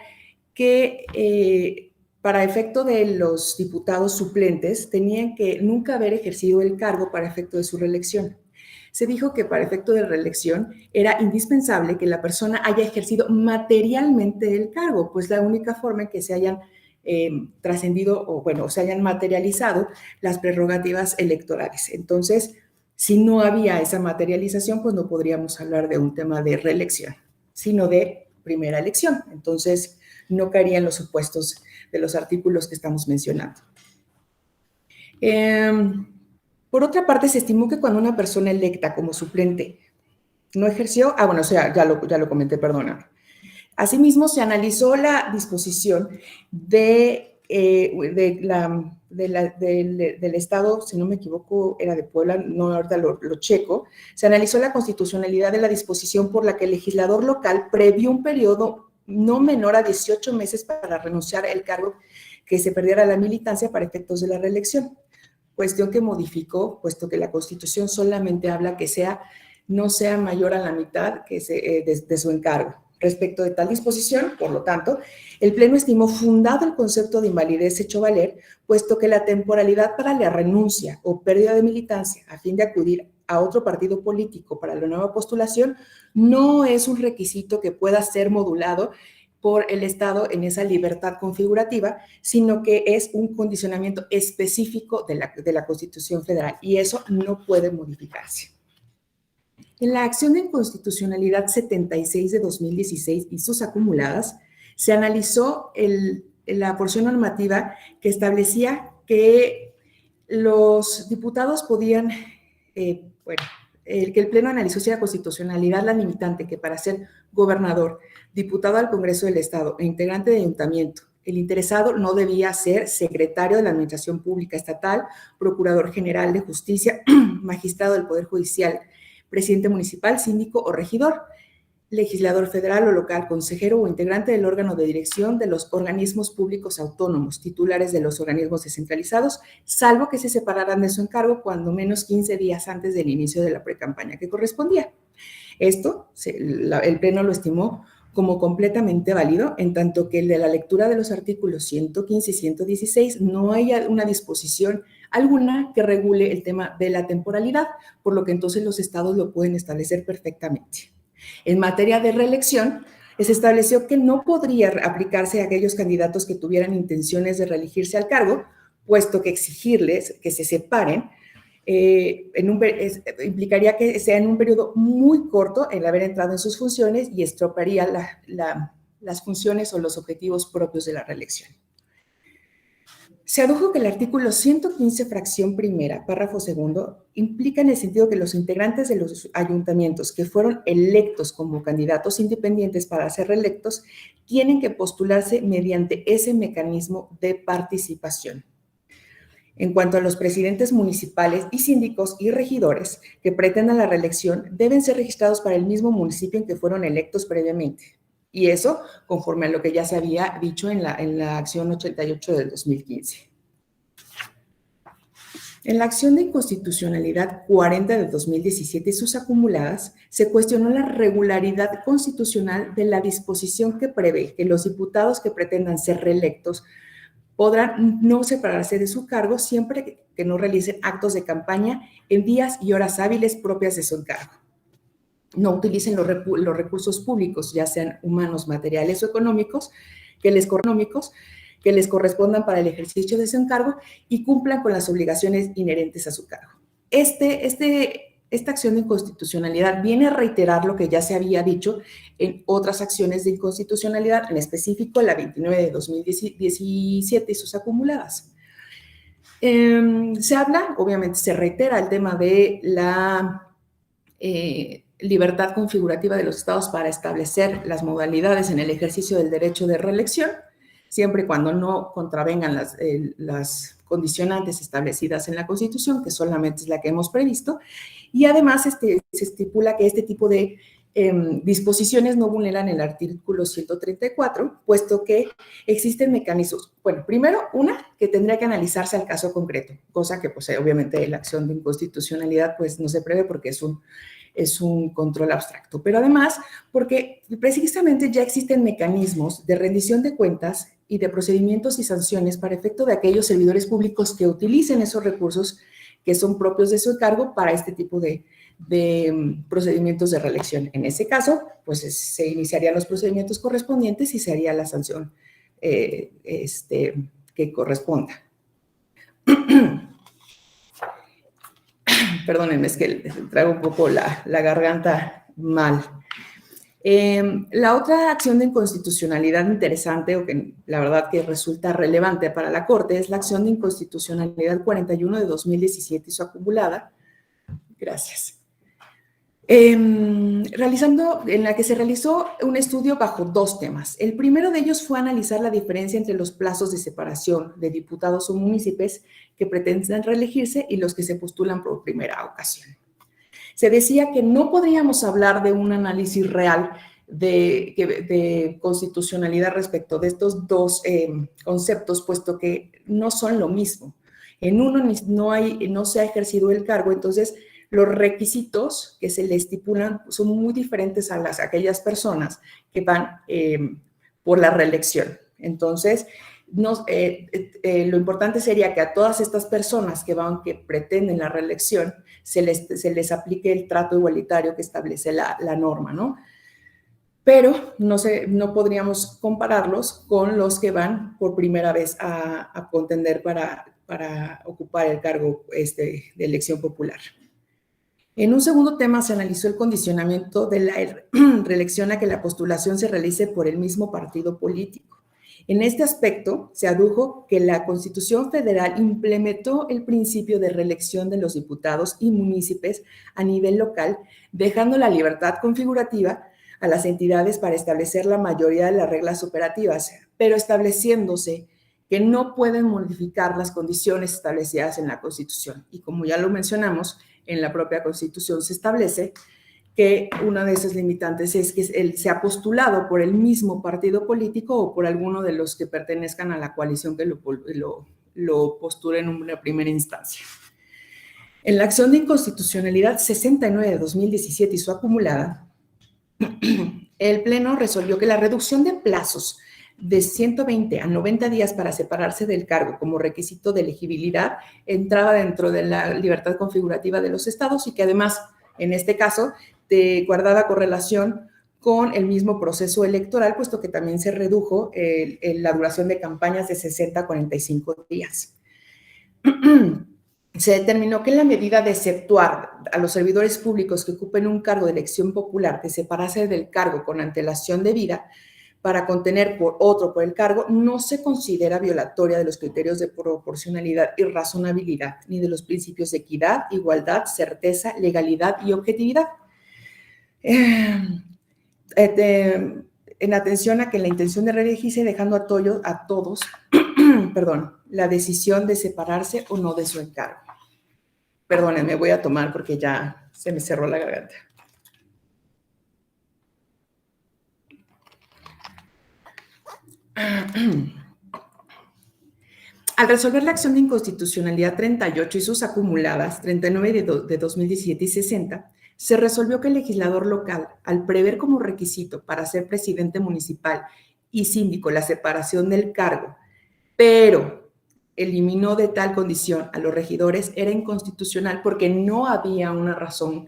que para efecto de los diputados suplentes tenían que nunca haber ejercido el cargo para efecto de su reelección. Se dijo que para efecto de reelección era indispensable que la persona haya ejercido materialmente el cargo, pues la única forma en que se hayan trascendido o se hayan materializado las prerrogativas electorales. Entonces, si no había esa materialización, pues no podríamos hablar de un tema de reelección, sino de primera elección. Entonces, no caerían los supuestos de los artículos que estamos mencionando. Por otra parte, se estimó que cuando una persona electa como suplente no ejerció, ya lo comenté, perdona. Asimismo, se analizó la disposición del Estado, si no me equivoco, era de Puebla, no, ahorita lo checo. Se analizó la constitucionalidad de la disposición por la que el legislador local previó un periodo no menor a 18 meses para renunciar al cargo que se perdiera la militancia para efectos de la reelección. Cuestión que modificó, puesto que la Constitución solamente habla que no sea mayor a la mitad de su encargo. Respecto de tal disposición, por lo tanto, el Pleno estimó fundado el concepto de invalidez hecho valer, puesto que la temporalidad para la renuncia o pérdida de militancia a fin de acudir a otro partido político para la nueva postulación no es un requisito que pueda ser modulado por el Estado en esa libertad configurativa, sino que es un condicionamiento específico de la Constitución Federal y eso no puede modificarse. En la acción de inconstitucionalidad 76 de 2016 y sus acumuladas, se analizó la porción normativa que establecía que los diputados podían, que el Pleno analizó si la constitucionalidad la limitante que para ser gobernador, diputado al Congreso del Estado e integrante de ayuntamiento, el interesado no debía ser secretario de la Administración Pública Estatal, procurador general de justicia, magistrado del Poder Judicial, presidente municipal, síndico o regidor, legislador federal o local, consejero o integrante del órgano de dirección de los organismos públicos autónomos, titulares de los organismos descentralizados, salvo que se separaran de su encargo cuando menos 15 días antes del inicio de la precampaña que correspondía. Esto, el Pleno lo estimó como completamente válido, en tanto que el de la lectura de los artículos 115 y 116 no hay una disposición alguna que regule el tema de la temporalidad, por lo que entonces los estados lo pueden establecer perfectamente. En materia de reelección, se estableció que no podría aplicarse a aquellos candidatos que tuvieran intenciones de reelegirse al cargo, puesto que exigirles que se separen implicaría que sea en un periodo muy corto el haber entrado en sus funciones y estropearía las funciones o los objetivos propios de la reelección. Se adujo que el artículo 115, fracción primera, párrafo segundo, implica en el sentido que los integrantes de los ayuntamientos que fueron electos como candidatos independientes para ser reelectos tienen que postularse mediante ese mecanismo de participación. En cuanto a los presidentes municipales y síndicos y regidores que pretendan la reelección, deben ser registrados para el mismo municipio en que fueron electos previamente. Y eso conforme a lo que ya se había dicho en la acción 88 del 2015. En la acción de inconstitucionalidad 40 del 2017 y sus acumuladas, se cuestionó la regularidad constitucional de la disposición que prevé que los diputados que pretendan ser reelectos podrán no separarse de su cargo siempre que no realicen actos de campaña en días y horas hábiles propias de su encargo. No utilicen los recursos públicos, ya sean humanos, materiales o económicos, que les correspondan para el ejercicio de su encargo y cumplan con las obligaciones inherentes a su cargo. Este esta acción de inconstitucionalidad viene a reiterar lo que ya se había dicho en otras acciones de inconstitucionalidad, en específico la 29 de 2017 y sus acumuladas. Se habla, obviamente se reitera el tema de la libertad configurativa de los estados para establecer las modalidades en el ejercicio del derecho de reelección, siempre y cuando no contravengan las condicionantes establecidas en la Constitución, que solamente es la que hemos previsto, y además se estipula que este tipo de disposiciones no vulneran el artículo 134, puesto que existen mecanismos. Bueno, primero, una, que tendría que analizarse al caso concreto, cosa que pues obviamente la acción de inconstitucionalidad pues no se prevé porque es un control abstracto, pero además porque precisamente ya existen mecanismos de rendición de cuentas y de procedimientos y sanciones para efecto de aquellos servidores públicos que utilicen esos recursos que son propios de su cargo para este tipo de procedimientos de reelección. En ese caso, pues se iniciarían los procedimientos correspondientes y se haría la sanción que corresponda. Perdónenme, es que traigo un poco la garganta mal. La otra acción de inconstitucionalidad interesante, o que la verdad que resulta relevante para la Corte, es la acción de inconstitucionalidad 41 de 2017 y su acumulada. Gracias. En la que se realizó un estudio bajo dos temas. El primero de ellos fue analizar la diferencia entre los plazos de separación de diputados o municipios que pretenden reelegirse y los que se postulan por primera ocasión. Se decía que no podríamos hablar de un análisis real de constitucionalidad respecto de estos dos conceptos, puesto que no son lo mismo. En uno no se ha ejercido el cargo, entonces los requisitos que se le estipulan son muy diferentes a aquellas personas que van por la reelección. Entonces, lo importante sería que a todas estas personas que pretenden la reelección se les aplique el trato igualitario que establece la norma, ¿no? Pero no podríamos compararlos con los que van por primera vez a contender para ocupar el cargo de elección popular. En un segundo tema se analizó el condicionamiento de la reelección a que la postulación se realice por el mismo partido político. En este aspecto, se adujo que la Constitución Federal implementó el principio de reelección de los diputados y municipios a nivel local, dejando la libertad configurativa a las entidades para establecer la mayoría de las reglas operativas, pero estableciéndose que no pueden modificar las condiciones establecidas en la Constitución. Y como ya lo mencionamos, en la propia Constitución se establece que una de esas limitantes es que él sea postulado por el mismo partido político o por alguno de los que pertenezcan a la coalición que lo postule en una primera instancia. En la acción de inconstitucionalidad 69 de 2017 y su acumulada, el Pleno resolvió que la reducción de plazos de 120 a 90 días para separarse del cargo como requisito de elegibilidad entraba dentro de la libertad configurativa de los estados y que además, en este caso, guardaba correlación con el mismo proceso electoral, puesto que también se redujo la duración de campañas de 60 a 45 días. Se determinó que la medida de exceptuar a los servidores públicos que ocupen un cargo de elección popular de separarse del cargo con antelación debida para contener por el cargo no se considera violatoria de los criterios de proporcionalidad y razonabilidad, ni de los principios de equidad, igualdad, certeza, legalidad y objetividad. En atención a que la intención de reelegirse dejando a todos la decisión de separarse o no de su encargo. Perdónenme, voy a tomar porque ya se me cerró la garganta. Al resolver la acción de inconstitucionalidad 38 y sus acumuladas, 39 de 2017 y 60, se resolvió que el legislador local, al prever como requisito para ser presidente municipal y síndico la separación del cargo, pero eliminó de tal condición a los regidores, era inconstitucional porque no había una razón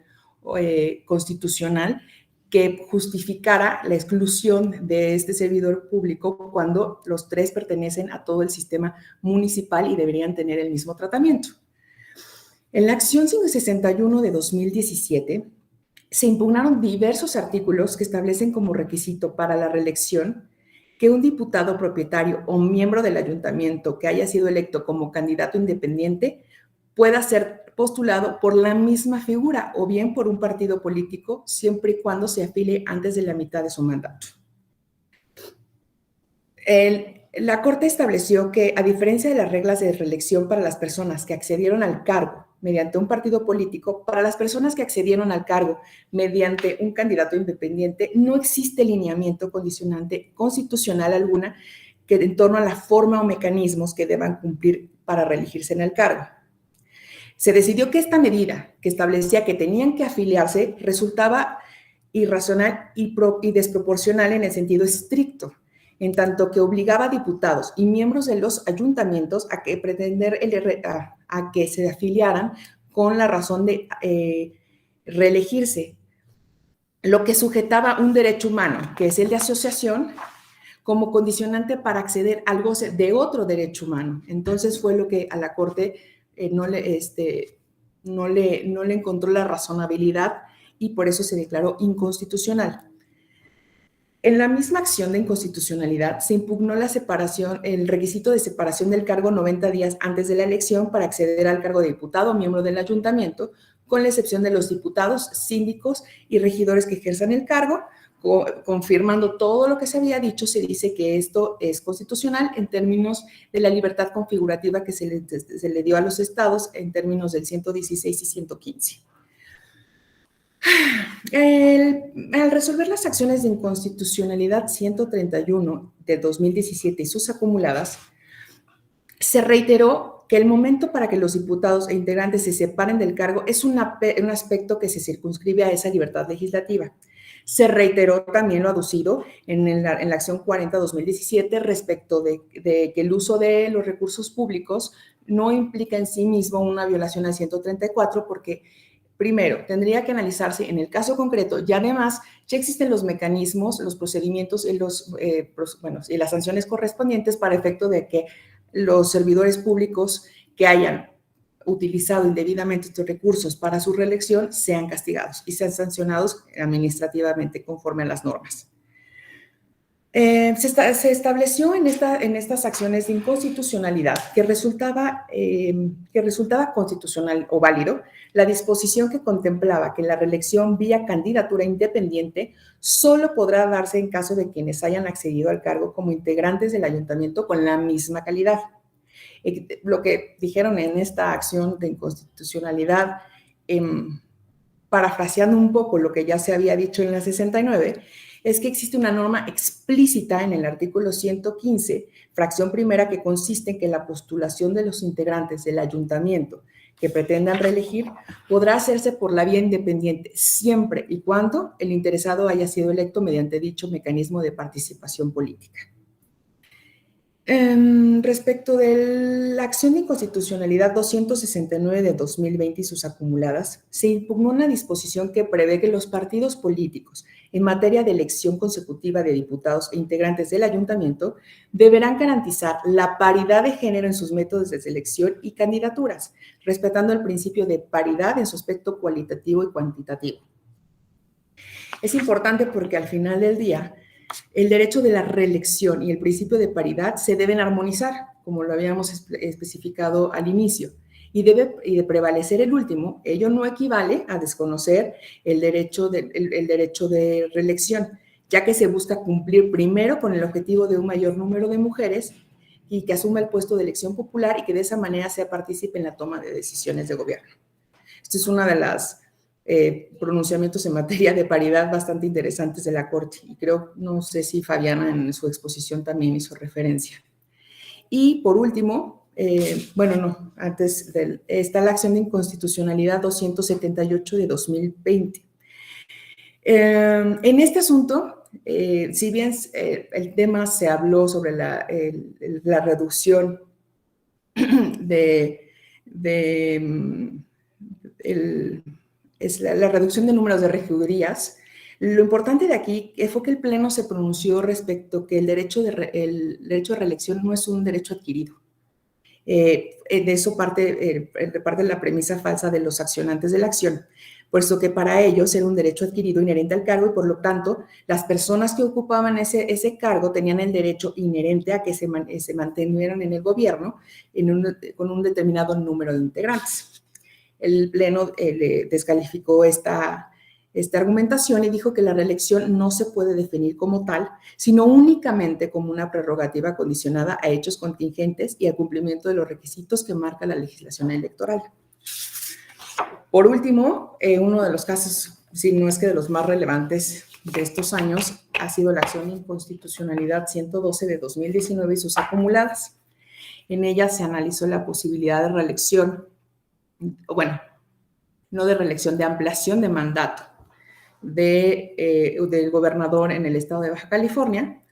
constitucional que justificara la exclusión de este servidor público cuando los tres pertenecen a todo el sistema municipal y deberían tener el mismo tratamiento. En la acción 561 de 2017 se impugnaron diversos artículos que establecen como requisito para la reelección que un diputado propietario o miembro del ayuntamiento que haya sido electo como candidato independiente pueda ser postulado por la misma figura o bien por un partido político, siempre y cuando se afilie antes de la mitad de su mandato. La Corte estableció que, a diferencia de las reglas de reelección para las personas que accedieron al cargo mediante un partido político, para las personas que accedieron al cargo mediante un candidato independiente, no existe lineamiento condicionante constitucional alguna que en torno a la forma o mecanismos que deban cumplir para reelegirse en el cargo. Se decidió que esta medida, que establecía que tenían que afiliarse, resultaba irracional y desproporcional en el sentido estricto, en tanto que obligaba a diputados y miembros de los ayuntamientos a que se afiliaran con la razón de reelegirse, lo que sujetaba un derecho humano, que es el de asociación, como condicionante para acceder al goce de otro derecho humano. Entonces fue lo que a la Corte no le encontró la razonabilidad y por eso se declaró inconstitucional. En la misma acción de inconstitucionalidad se impugnó el requisito de separación del cargo 90 días antes de la elección para acceder al cargo de diputado o miembro del ayuntamiento, con la excepción de los diputados, síndicos y regidores que ejerzan el cargo. Confirmando todo lo que se había dicho, se dice que esto es constitucional en términos de la libertad configurativa que se le dio a los estados en términos del 116 y 115. Al resolver las acciones de inconstitucionalidad 131 de 2017 y sus acumuladas, se reiteró que el momento para que los diputados e integrantes se separen del cargo es un aspecto que se circunscribe a esa libertad legislativa. Se reiteró también lo aducido en la acción 40-2017 respecto de que el uso de los recursos públicos no implica en sí mismo una violación al 134 porque, primero, tendría que analizarse en el caso concreto y además ya existen los mecanismos, los procedimientos y las sanciones correspondientes para efecto de que los servidores públicos que hayan utilizado indebidamente estos recursos para su reelección sean castigados y sean sancionados administrativamente conforme a las normas. Se estableció en estas acciones de inconstitucionalidad que resultaba constitucional o válido la disposición que contemplaba que la reelección vía candidatura independiente solo podrá darse en caso de quienes hayan accedido al cargo como integrantes del ayuntamiento con la misma calidad. Lo que dijeron en esta acción de inconstitucionalidad, parafraseando un poco lo que ya se había dicho en la 69, es que existe una norma explícita en el artículo 115, fracción primera, que consiste en que la postulación de los integrantes del ayuntamiento que pretendan reelegir podrá hacerse por la vía independiente siempre y cuando el interesado haya sido electo mediante dicho mecanismo de participación política. Respecto de la acción de inconstitucionalidad 269 de 2020 y sus acumuladas, se impugnó una disposición que prevé que los partidos políticos en materia de elección consecutiva de diputados e integrantes del ayuntamiento deberán garantizar la paridad de género en sus métodos de selección y candidaturas, respetando el principio de paridad en su aspecto cualitativo y cuantitativo. Es importante porque al final del día, el derecho de la reelección y el principio de paridad se deben armonizar, como lo habíamos especificado al inicio, y de prevalecer el último, ello no equivale a desconocer el derecho de reelección, ya que se busca cumplir primero con el objetivo de un mayor número de mujeres y que asuma el puesto de elección popular y que de esa manera sea partícipe en la toma de decisiones de gobierno. Esto es una de las pronunciamientos en materia de paridad bastante interesantes de la Corte y creo, no sé si Fabiana en su exposición también hizo referencia. Y por último, está la acción de inconstitucionalidad 278 de 2020. En este asunto, si bien el tema se habló sobre la reducción la reducción de números de regidurías, lo importante de aquí fue que el Pleno se pronunció respecto que el derecho de reelección no es un derecho adquirido. De eso parte la premisa falsa de los accionantes de la acción, puesto que para ellos era un derecho adquirido inherente al cargo y por lo tanto las personas que ocupaban ese cargo tenían el derecho inherente a que se mantuvieran en el gobierno con un determinado número de integrantes. El Pleno descalificó esta argumentación y dijo que la reelección no se puede definir como tal, sino únicamente como una prerrogativa condicionada a hechos contingentes y al cumplimiento de los requisitos que marca la legislación electoral. Por último, uno de los casos, si no es que de los más relevantes de estos años, ha sido la acción de inconstitucionalidad 112 de 2019 y sus acumuladas. En ella se analizó la posibilidad de reelección, bueno, no de reelección, de ampliación de mandato del gobernador en el estado de Baja California.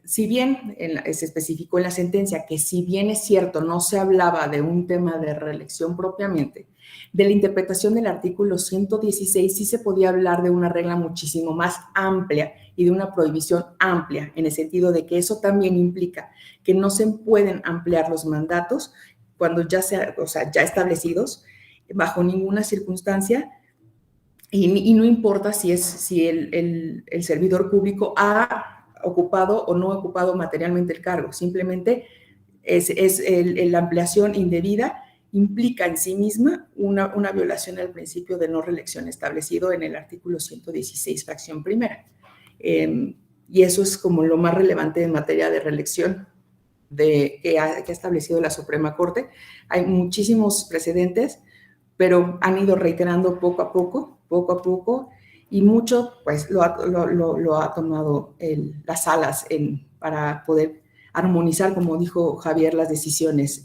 Si bien se especificó en la sentencia que si bien es cierto no se hablaba de un tema de reelección propiamente, de la interpretación del artículo 116 sí se podía hablar de una regla muchísimo más amplia y de una prohibición amplia, en el sentido de que eso también implica que no se pueden ampliar los mandatos cuando ya establecidos bajo ninguna circunstancia. Y no importa si el servidor público ha ocupado o no ocupado materialmente el cargo, simplemente la ampliación indebida implica en sí misma una violación al principio de no reelección establecido en el artículo 116, fracción primera. Y eso es como lo más relevante en materia de reelección que ha establecido la Suprema Corte. Hay muchísimos precedentes, pero han ido reiterando poco a poco, y mucho pues lo ha tomado las salas para poder armonizar, como dijo Javier, las decisiones,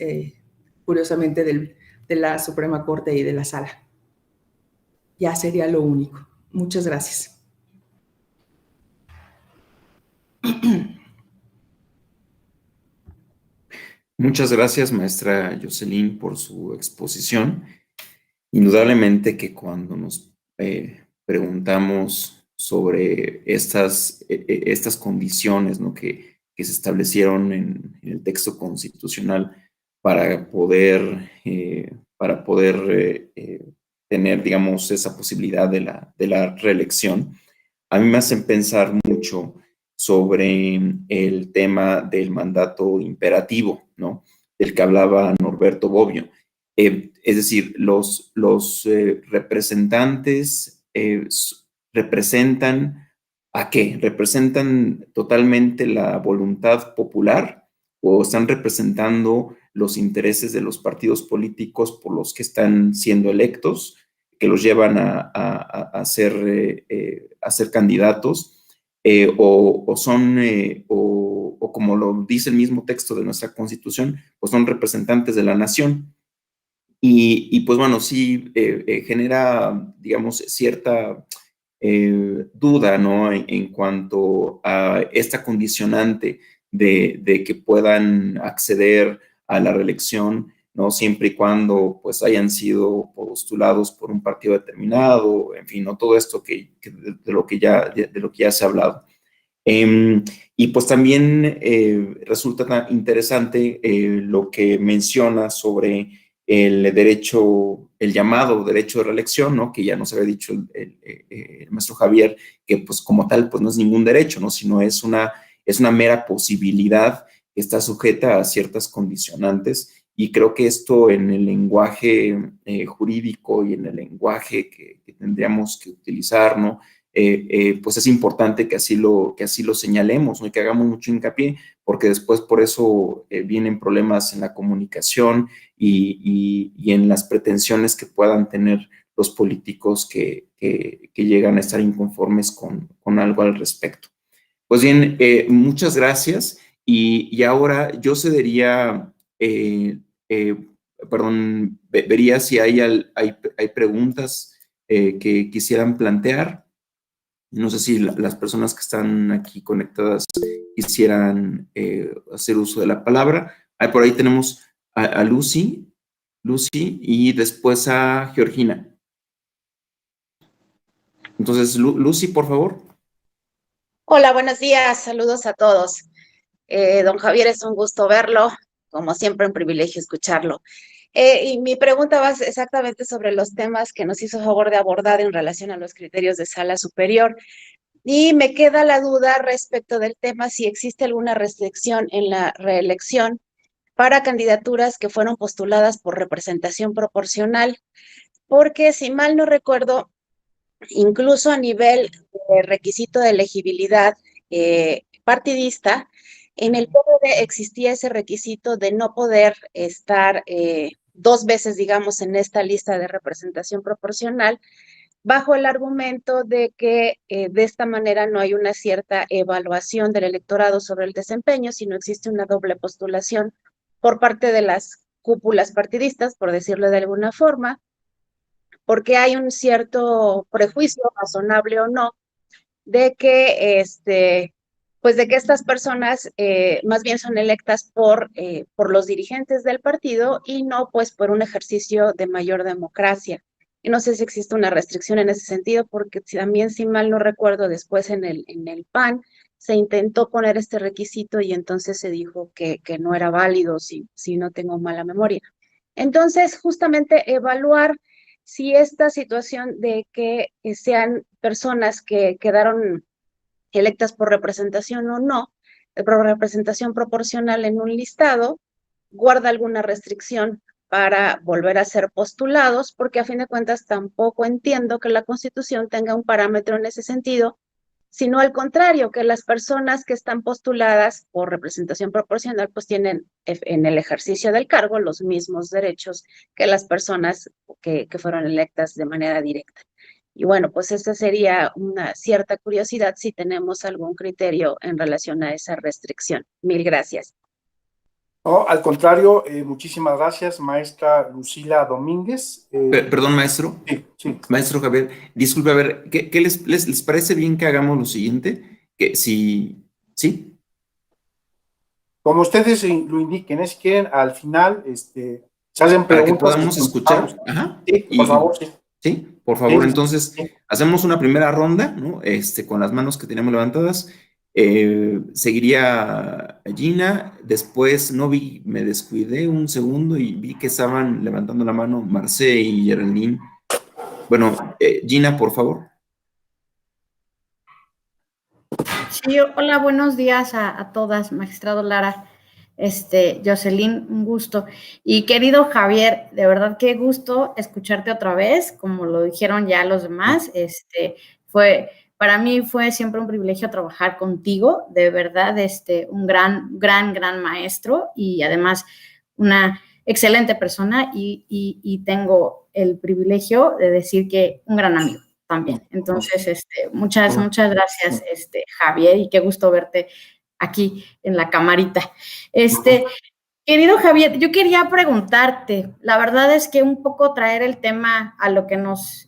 curiosamente, de la Suprema Corte y de la sala. Ya sería lo único. Muchas gracias. Muchas gracias, maestra Jocelyn, por su exposición. Indudablemente que cuando nos preguntamos sobre estas condiciones, ¿no?, que se establecieron en el texto constitucional para poder tener, digamos, esa posibilidad de la reelección, a mí me hacen pensar mucho sobre el tema del mandato imperativo, ¿no?, del que hablaba Norberto Bobbio. Es decir, los representantes representan ¿a qué? ¿Representan totalmente la voluntad popular o están representando los intereses de los partidos políticos por los que están siendo electos, que los llevan a ser candidatos? O como lo dice el mismo texto de nuestra Constitución, pues son representantes de la nación. Y pues bueno, sí genera, digamos, cierta duda, ¿no?, en cuanto a esta condicionante de que puedan acceder a la reelección, ¿no?, siempre y cuando pues hayan sido postulados por un partido determinado, en fin, ¿no?, todo esto de lo que ya se ha hablado. Y pues también resulta interesante lo que menciona sobre el llamado derecho de reelección, ¿no?, que ya nos había dicho el maestro Javier, que pues como tal pues no es ningún derecho, ¿no?, sino es una mera posibilidad que está sujeta a ciertas condicionantes. Y creo que esto en el lenguaje jurídico y en el lenguaje que tendríamos que utilizar, ¿no?, pues es importante que así lo señalemos, ¿no?, y que hagamos mucho hincapié, porque después por eso vienen problemas en la comunicación y en las pretensiones que puedan tener los políticos que llegan a estar inconformes con algo al respecto. Pues bien, muchas gracias, y ahora yo cedería, vería si hay preguntas que quisieran plantear. No sé si las personas que están aquí conectadas quisieran hacer uso de la palabra. Por ahí tenemos a Lucy, y después a Georgina. Entonces, Lucy, por favor. Hola, buenos días, saludos a todos. Don Javier, es un gusto verlo. como siempre, un privilegio escucharlo. Y mi pregunta va exactamente sobre los temas que nos hizo favor de abordar en relación a los criterios de sala superior. Y me queda la duda respecto del tema si existe alguna restricción en la reelección para candidaturas que fueron postuladas por representación proporcional, porque si mal no recuerdo, incluso a nivel de requisito de elegibilidad partidista, en el PRD existía ese requisito de no poder estar dos veces, digamos, en esta lista de representación proporcional, bajo el argumento de que de esta manera no hay una cierta evaluación del electorado sobre el desempeño, sino existe una doble postulación por parte de las cúpulas partidistas, por decirlo de alguna forma, porque hay un cierto prejuicio, razonable o no, de que pues de que estas personas más bien son electas por los dirigentes del partido y no pues por un ejercicio de mayor democracia. Y no sé si existe una restricción en ese sentido, porque también, si mal no recuerdo, después en el PAN se intentó poner este requisito y entonces se dijo que no era válido, si no tengo mala memoria. Entonces, justamente evaluar si esta situación de que sean personas que quedaron electas por representación o no, por representación proporcional en un listado, guarda alguna restricción para volver a ser postulados, porque a fin de cuentas tampoco entiendo que la Constitución tenga un parámetro en ese sentido, sino al contrario, que las personas que están postuladas por representación proporcional pues tienen en el ejercicio del cargo los mismos derechos que las personas que fueron electas de manera directa. Y bueno, pues esta sería una cierta curiosidad si tenemos algún criterio en relación a esa restricción. Mil gracias. No, al contrario, muchísimas gracias, maestra Lucila Domínguez. Perdón, maestro. Sí, sí. Maestro Javier, disculpe, a ver, ¿qué les parece bien que hagamos lo siguiente? Que si, ¿sí? Como ustedes lo indiquen, si quieren, al final, se hacen Para que preguntas. podamos escuchar. Ajá. Sí, por favor, sí. Sí, por favor. Sí, Entonces, sí. hacemos una primera ronda, ¿no? Con las manos que tenemos levantadas. Seguiría Gina. Después me descuidé un segundo y vi que estaban levantando la mano Marce y Geraldine. Bueno, Gina, por favor. Sí, hola, buenos días a todas, magistrado Lara, Jocelyn, un gusto. Y querido Javier, de verdad qué gusto escucharte otra vez, como lo dijeron ya los demás, para mí fue siempre un privilegio trabajar contigo, de verdad, un gran maestro y además una excelente persona y tengo el privilegio de decir que un gran amigo también. Entonces, muchas gracias, Javier, y qué gusto verte aquí en la camarita. Querido Javier, yo quería preguntarte, la verdad es que un poco traer el tema a lo que nos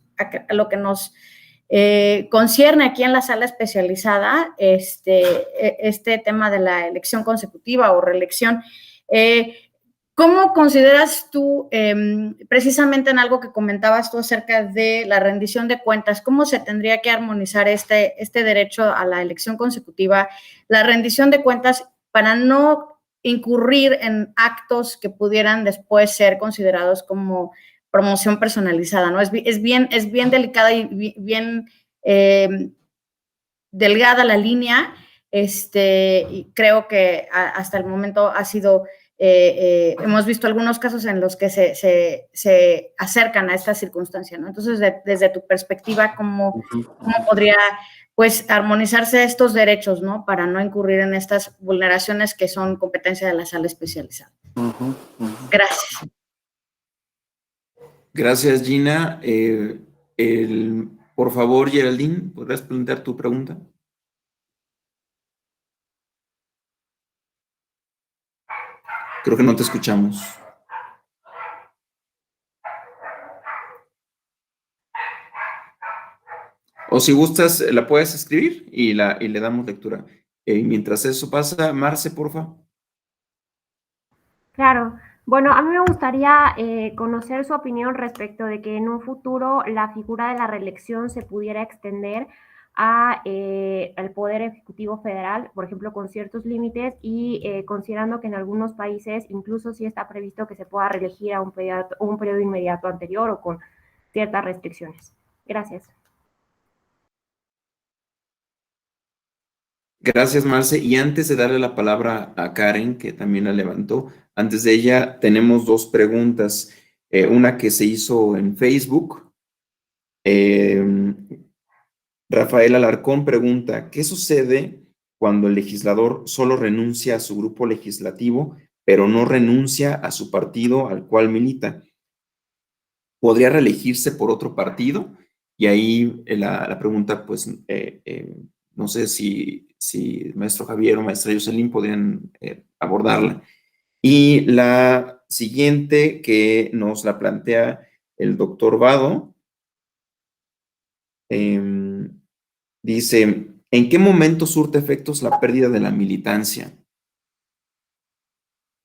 concierne aquí en la sala especializada, este tema de la elección consecutiva o reelección. ¿Cómo consideras tú, precisamente en algo que comentabas tú acerca de la rendición de cuentas, cómo se tendría que armonizar este derecho a la elección consecutiva, la rendición de cuentas, para no incurrir en actos que pudieran después ser considerados como promoción personalizada, ¿no? Es bien delicada y bien delgada la línea, y creo que hasta el momento ha sido... hemos visto algunos casos en los que se acercan a esta circunstancia, ¿no? Entonces, desde tu perspectiva, ¿cómo podría, pues, armonizarse estos derechos, ¿no? Para no incurrir en estas vulneraciones que son competencia de la sala especializada. Gracias. Gracias, Gina. Por favor, Geraldine, ¿podrías plantear tu pregunta? Creo que no te escuchamos. O si gustas, la puedes escribir y le damos lectura. Mientras eso pasa, Marce, porfa. Claro. Bueno, a mí me gustaría conocer su opinión respecto de que en un futuro la figura de la reelección se pudiera extender al Poder Ejecutivo Federal, por ejemplo, con ciertos límites y considerando que en algunos países incluso sí está previsto que se pueda reelegir a un periodo inmediato anterior o con ciertas restricciones. Gracias. Gracias, Marce. Y antes de darle la palabra a Karen, que también la levantó, antes de ella tenemos dos preguntas. Una que se hizo en Facebook. Rafael Alarcón pregunta, ¿qué sucede cuando el legislador solo renuncia a su grupo legislativo, pero no renuncia a su partido al cual milita? ¿Podría reelegirse por otro partido? Y ahí la pregunta, pues, no sé si maestro Javier o maestra Jocelyn podrían abordarla. Y la siguiente que nos la plantea el doctor Vado, dice, ¿en qué momento surte efectos la pérdida de la militancia?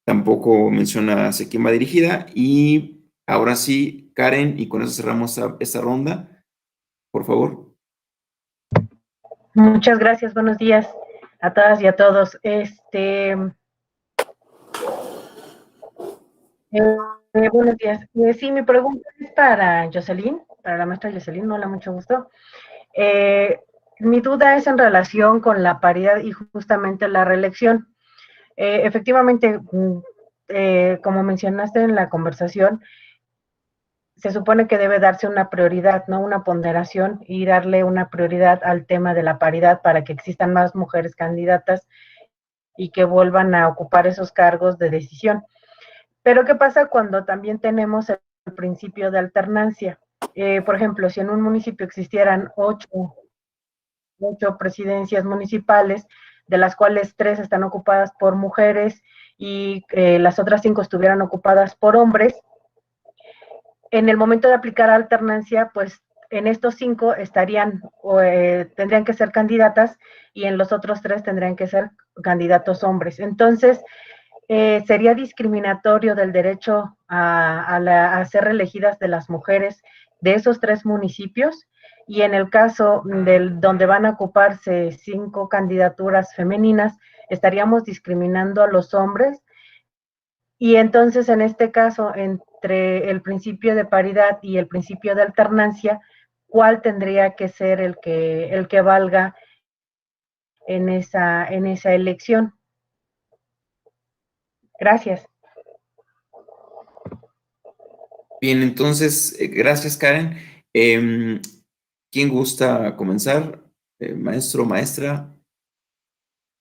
Tampoco menciona hacia quién va dirigida. Y ahora sí, Karen, y con eso cerramos esta ronda, por favor. Muchas gracias, buenos días a todas y a todos. Buenos días. Sí, mi pregunta es para Jocelyn, para la maestra Jocelyn, hola, mucho gusto. Mi duda es en relación con la paridad y justamente la reelección. Efectivamente, como mencionaste en la conversación, se supone que debe darse una prioridad, ¿no? Una ponderación y darle una prioridad al tema de la paridad para que existan más mujeres candidatas y que vuelvan a ocupar esos cargos de decisión. Pero ¿qué pasa cuando también tenemos el principio de alternancia? Por ejemplo, si en un municipio existieran ocho presidencias municipales, de las cuales 3 están ocupadas por mujeres y las otras 5 estuvieran ocupadas por hombres, en el momento de aplicar alternancia, pues en estos 5 tendrían que ser candidatas y en los otros 3 tendrían que ser candidatos hombres. Entonces, sería discriminatorio del derecho a ser reelegidas de las mujeres de esos 3 municipios, y en el caso donde van a ocuparse 5 candidaturas femeninas, estaríamos discriminando a los hombres. Y entonces, en este caso, entre el principio de paridad y el principio de alternancia, ¿cuál tendría que ser el que valga en esa elección? Gracias. Bien, entonces, gracias, Karen. ¿Quién gusta comenzar? Maestro, maestra.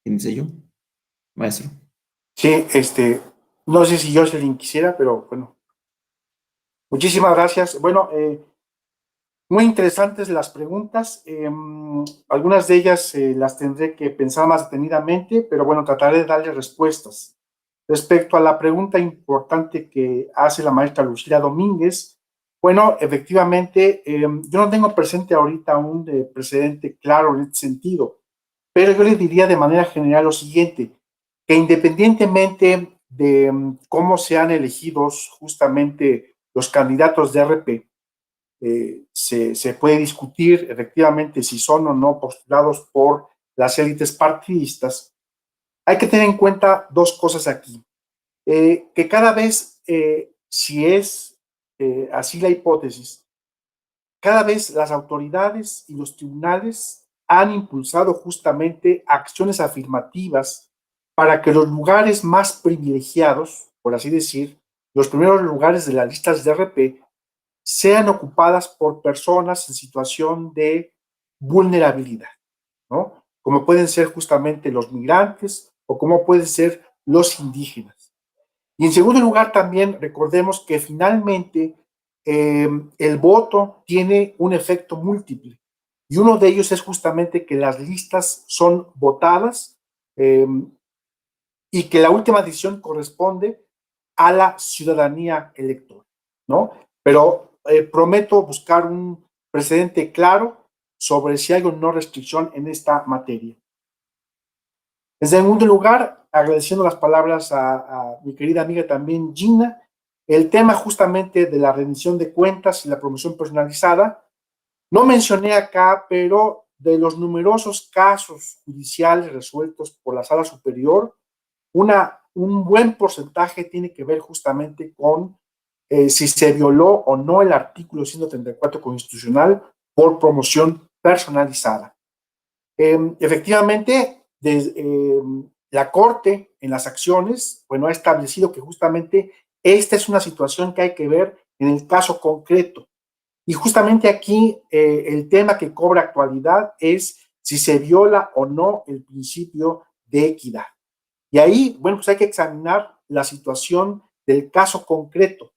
¿Quién dice yo? Maestro. Sí, no sé si Jocelyn quisiera, pero bueno. Muchísimas gracias. Bueno, muy interesantes las preguntas. Algunas de ellas las tendré que pensar más detenidamente, pero bueno, trataré de darle respuestas. Respecto a la pregunta importante que hace la maestra Lucía Domínguez, bueno, efectivamente, yo no tengo presente ahorita un precedente claro en este sentido, pero yo le diría de manera general lo siguiente, que independientemente de cómo sean elegidos justamente los candidatos de RP, se puede discutir efectivamente si son o no postulados por las élites partidistas. Hay que tener en cuenta dos cosas aquí. Que cada vez, si es así la hipótesis, cada vez las autoridades y los tribunales han impulsado justamente acciones afirmativas para que los lugares más privilegiados, por así decir, los primeros lugares de las listas de RP, sean ocupadas por personas en situación de vulnerabilidad, ¿no? Como pueden ser justamente los migrantes o como pueden ser los indígenas. Y en segundo lugar, también recordemos que finalmente el voto tiene un efecto múltiple. Y uno de ellos es justamente que las listas son votadas y que la última decisión corresponde a la ciudadanía electoral, ¿no? Pero prometo buscar un precedente claro sobre si hay o no restricción en esta materia. En segundo lugar, agradeciendo las palabras a mi querida amiga también Gina, el tema justamente de la rendición de cuentas y la promoción personalizada. No mencioné acá, pero de los numerosos casos judiciales resueltos por la Sala Superior, un buen porcentaje tiene que ver justamente con si se violó o no el artículo 134 constitucional por promoción personalizada. Efectivamente, la Corte en las acciones, bueno, ha establecido que justamente esta es una situación que hay que ver en el caso concreto. Y justamente aquí el tema que cobra actualidad es si se viola o no el principio de equidad. Y ahí, bueno, pues hay que examinar la situación del caso concreto,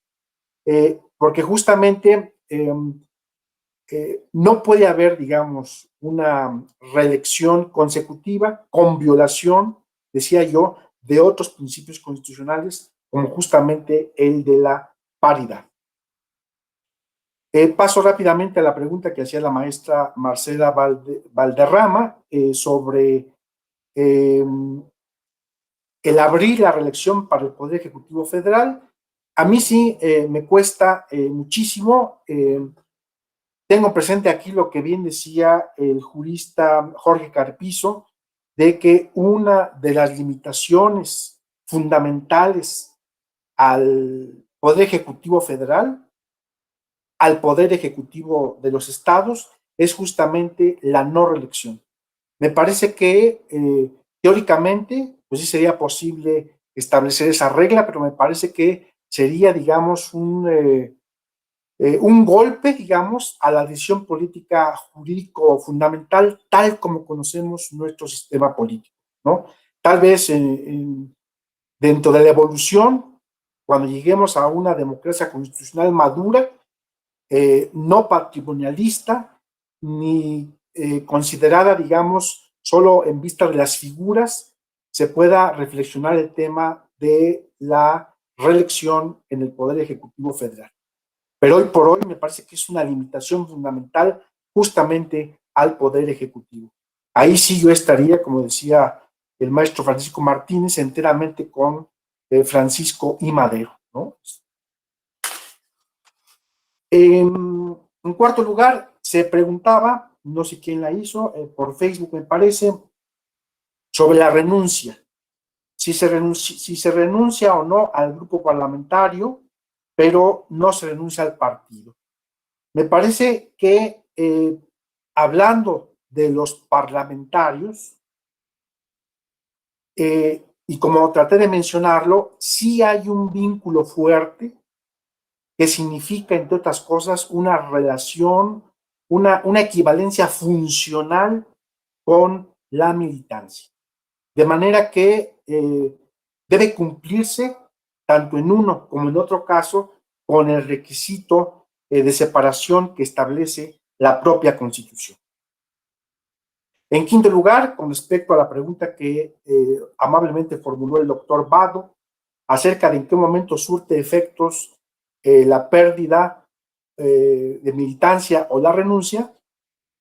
porque justamente no puede haber, digamos, una reelección consecutiva con violación, decía yo, de otros principios constitucionales, como justamente el de la paridad. Paso rápidamente a la pregunta que hacía la maestra Marcela Valderrama sobre el abrir la reelección para el Poder Ejecutivo Federal. A mí sí me cuesta muchísimo. Tengo presente aquí lo que bien decía el jurista Jorge Carpizo, de que una de las limitaciones fundamentales al Poder Ejecutivo Federal, al Poder Ejecutivo de los estados, es justamente la no reelección. Me parece que teóricamente, pues sí sería posible establecer esa regla, pero me parece que sería, digamos, un golpe, digamos, a la decisión política jurídico fundamental, tal como conocemos nuestro sistema político, ¿no? Tal vez dentro de la evolución, cuando lleguemos a una democracia constitucional madura, no patrimonialista, ni considerada, digamos, solo en vista de las figuras, se pueda reflexionar el tema de la reelección en el Poder Ejecutivo Federal. Pero hoy por hoy me parece que es una limitación fundamental justamente al Poder Ejecutivo. Ahí sí yo estaría, como decía el maestro Francisco Martínez, enteramente con Francisco I. Madero, ¿no? En cuarto lugar, se preguntaba, no sé quién la hizo, por Facebook me parece, sobre la renuncia. Si se renuncia o no al grupo parlamentario, pero no se renuncia al partido. Me parece que hablando de los parlamentarios, y como traté de mencionarlo, sí hay un vínculo fuerte que significa, entre otras cosas, una relación, una equivalencia funcional con la militancia. De manera que debe cumplirse, tanto en uno como en otro caso, con el requisito de separación que establece la propia Constitución. En quinto lugar, con respecto a la pregunta que amablemente formuló el doctor Vado, acerca de en qué momento surte efectos la pérdida de militancia o la renuncia,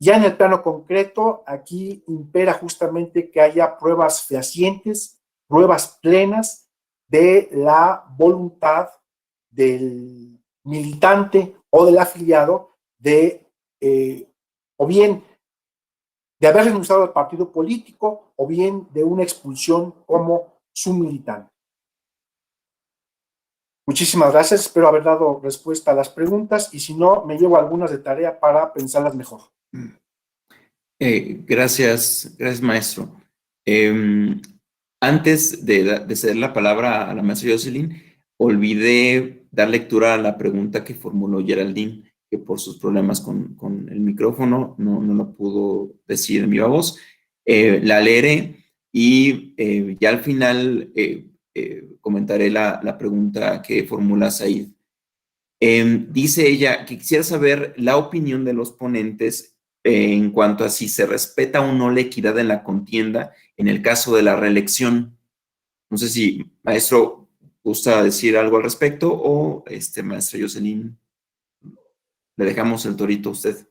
ya en el plano concreto, aquí impera justamente que haya pruebas fehacientes, pruebas plenas de la voluntad del militante o del afiliado de, o bien de haber renunciado al partido político, o bien de una expulsión como su militante. Muchísimas gracias, espero haber dado respuesta a las preguntas y si no, me llevo algunas de tarea para pensarlas mejor. Gracias, maestro. Antes de ceder la palabra a la maestra Jocelyn, olvidé dar lectura a la pregunta que formuló Geraldine, que por sus problemas con el micrófono no lo pudo decir en viva voz. La leeré y ya al final comentaré la pregunta que formula Said. Dice ella que quisiera saber la opinión de los ponentes en cuanto a si se respeta o no la equidad en la contienda en el caso de la reelección. No sé si, maestro, gusta decir algo al respecto o maestra Jocelyn, le dejamos el torito a usted.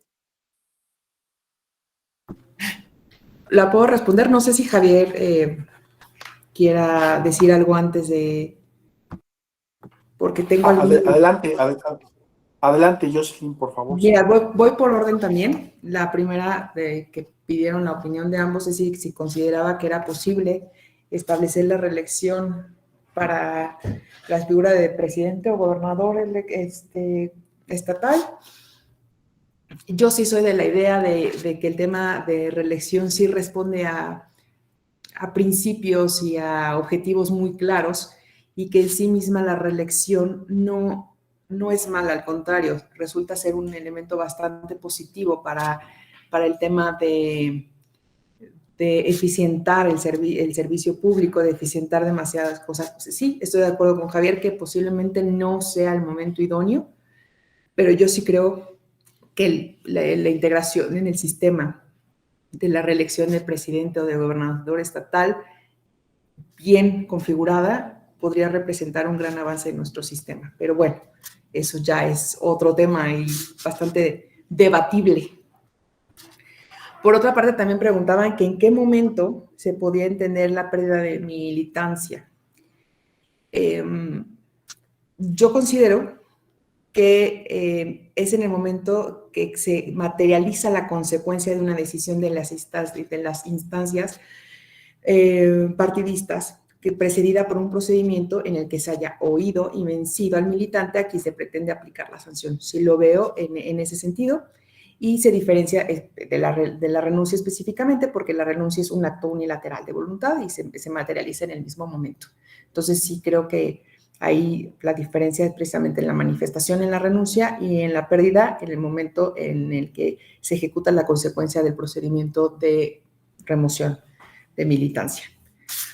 ¿La puedo responder? No sé si Javier quiera decir algo antes de... Porque tengo... Adelante. Adelante, Jocelyn, por favor. Mira, voy por orden también. La primera que pidieron la opinión de ambos es si consideraba que era posible establecer la reelección para la figura de presidente o gobernador estatal. Yo sí soy de la idea de que el tema de reelección sí responde a principios y a objetivos muy claros, y que en sí misma la reelección no es mala, al contrario, resulta ser un elemento bastante positivo para el tema de eficientar el servicio público, de eficientar demasiadas cosas. Pues sí, estoy de acuerdo con Javier que posiblemente no sea el momento idóneo, pero yo sí creo que la integración en el sistema de la reelección del presidente o del gobernador estatal, bien configurada, podría representar un gran avance en nuestro sistema. Pero bueno, eso ya es otro tema y bastante debatible. Por otra parte, también preguntaban que en qué momento se podía entender la pérdida de militancia. Yo considero que es en el momento que se materializa la consecuencia de una decisión de las instancias partidistas, que precedida por un procedimiento en el que se haya oído y vencido al militante a quien se pretende aplicar la sanción. Sí lo veo en ese sentido, y se diferencia de la renuncia específicamente porque la renuncia es un acto unilateral de voluntad y se materializa en el mismo momento. Entonces sí creo que ahí la diferencia es precisamente en la manifestación en la renuncia y en la pérdida en el momento en el que se ejecuta la consecuencia del procedimiento de remoción de militancia.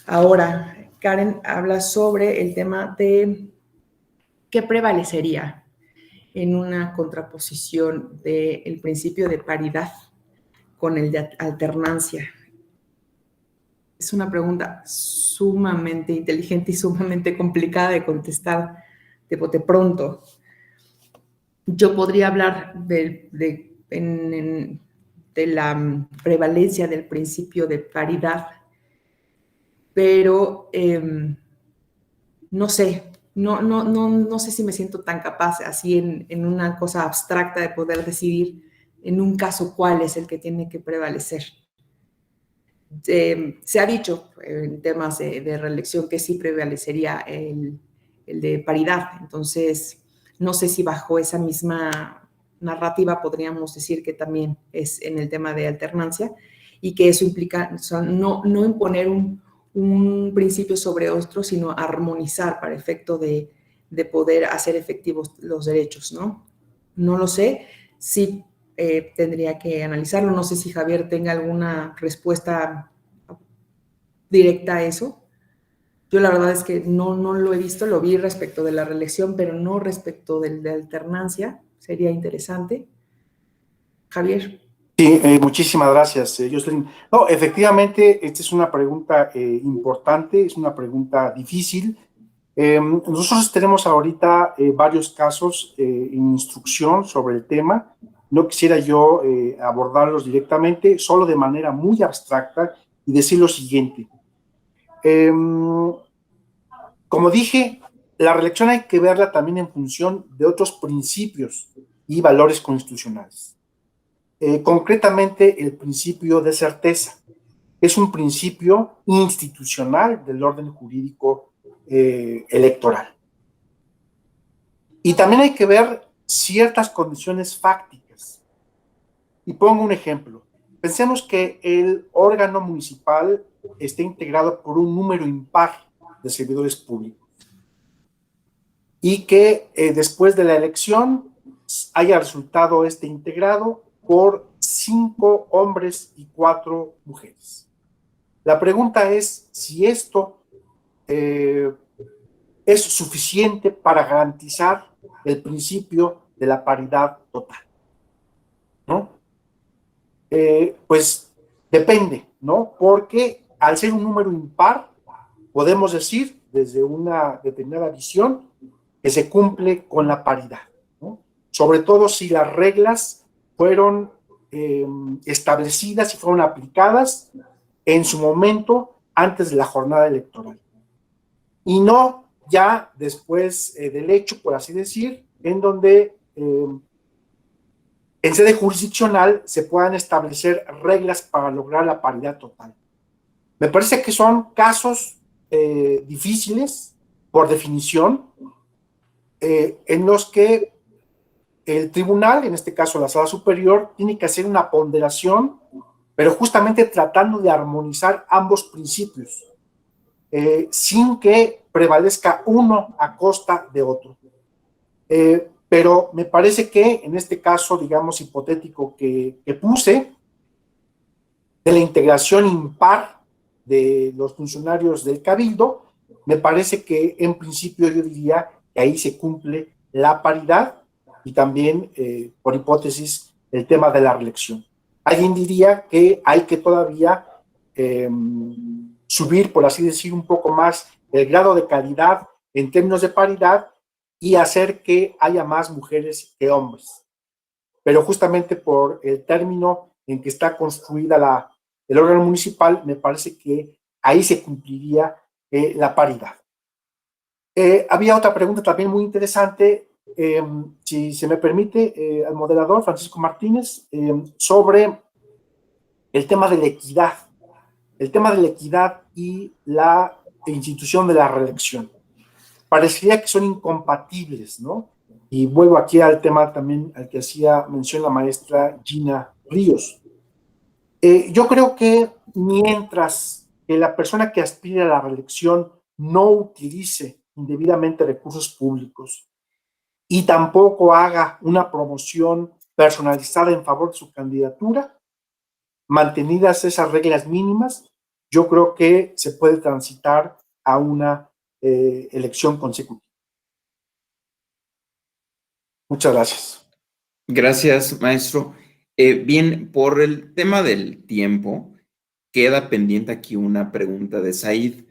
Ahora, Karen habla sobre el tema de qué prevalecería en una contraposición del principio de paridad con el de alternancia. Es una pregunta sumamente inteligente y sumamente complicada de contestar de bote pronto. Yo podría hablar de la prevalencia del principio de paridad, pero no sé, no sé si me siento tan capaz así en una cosa abstracta de poder decidir en un caso cuál es el que tiene que prevalecer. Se ha dicho en temas de reelección que sí prevalecería el de paridad, entonces no sé si bajo esa misma narrativa podríamos decir que también es en el tema de alternancia, y que eso implica no imponer un principio sobre otro, sino armonizar para efecto de poder hacer efectivos los derechos, ¿no? No lo sé, sí tendría que analizarlo. No sé si Javier tenga alguna respuesta directa a eso. Yo la verdad es que no lo he visto, lo vi respecto de la reelección, pero no respecto de alternancia. Sería interesante. Javier. Sí, muchísimas gracias, Jocelyn. No, efectivamente, esta es una pregunta importante, es una pregunta difícil. Nosotros tenemos ahorita varios casos en instrucción sobre el tema. No quisiera yo abordarlos directamente, solo de manera muy abstracta, y decir lo siguiente. Como dije, la reelección hay que verla también en función de otros principios y valores constitucionales. Concretamente, el principio de certeza. Es un principio institucional del orden jurídico electoral. Y también hay que ver ciertas condiciones fácticas. Y pongo un ejemplo. Pensemos que el órgano municipal esté integrado por un número impar de servidores públicos y que después de la elección haya resultado integrado por 5 hombres y 4 mujeres. La pregunta es si esto es suficiente para garantizar el principio de la paridad total, ¿no? Pues depende, ¿no? Porque al ser un número impar, podemos decir, desde una determinada visión, que se cumple con la paridad, ¿no? Sobre todo si las reglas fueron establecidas y fueron aplicadas en su momento antes de la jornada electoral. Y no ya después del hecho, por así decir, en donde en sede jurisdiccional se puedan establecer reglas para lograr la paridad total. Me parece que son casos difíciles, por definición, en los que el tribunal, en este caso la sala superior, tiene que hacer una ponderación, pero justamente tratando de armonizar ambos principios, sin que prevalezca uno a costa de otro. Pero me parece que en este caso, digamos, hipotético que puse, de la integración impar de los funcionarios del Cabildo, me parece que en principio yo diría que ahí se cumple la paridad y también, por hipótesis, el tema de la reelección. Alguien diría que hay que todavía subir, por así decir, un poco más el grado de calidad en términos de paridad y hacer que haya más mujeres que hombres. Pero justamente por el término en que está construida el órgano municipal, me parece que ahí se cumpliría la paridad. Había otra pregunta también muy interesante, si se me permite, al moderador Francisco Martínez, sobre el tema de la equidad. El tema de la equidad y la institución de la reelección. Parecería que son incompatibles, ¿no? Y vuelvo aquí al tema también al que hacía mención la maestra Gina Ríos. Yo creo que mientras que la persona que aspire a la reelección no utilice indebidamente recursos públicos y tampoco haga una promoción personalizada en favor de su candidatura, mantenidas esas reglas mínimas, yo creo que se puede transitar a una elección consecutiva. Muchas gracias. Gracias, maestro. Bien, por el tema del tiempo, queda pendiente aquí una pregunta de Said.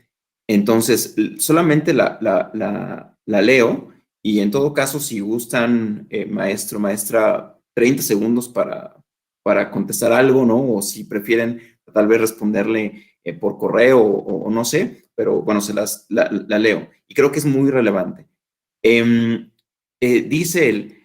Entonces, solamente la leo y en todo caso, si gustan, maestro, maestra, 30 segundos para contestar algo, ¿no? O si prefieren tal vez responderle por correo o no sé, pero bueno, la leo y creo que es muy relevante. Dice él,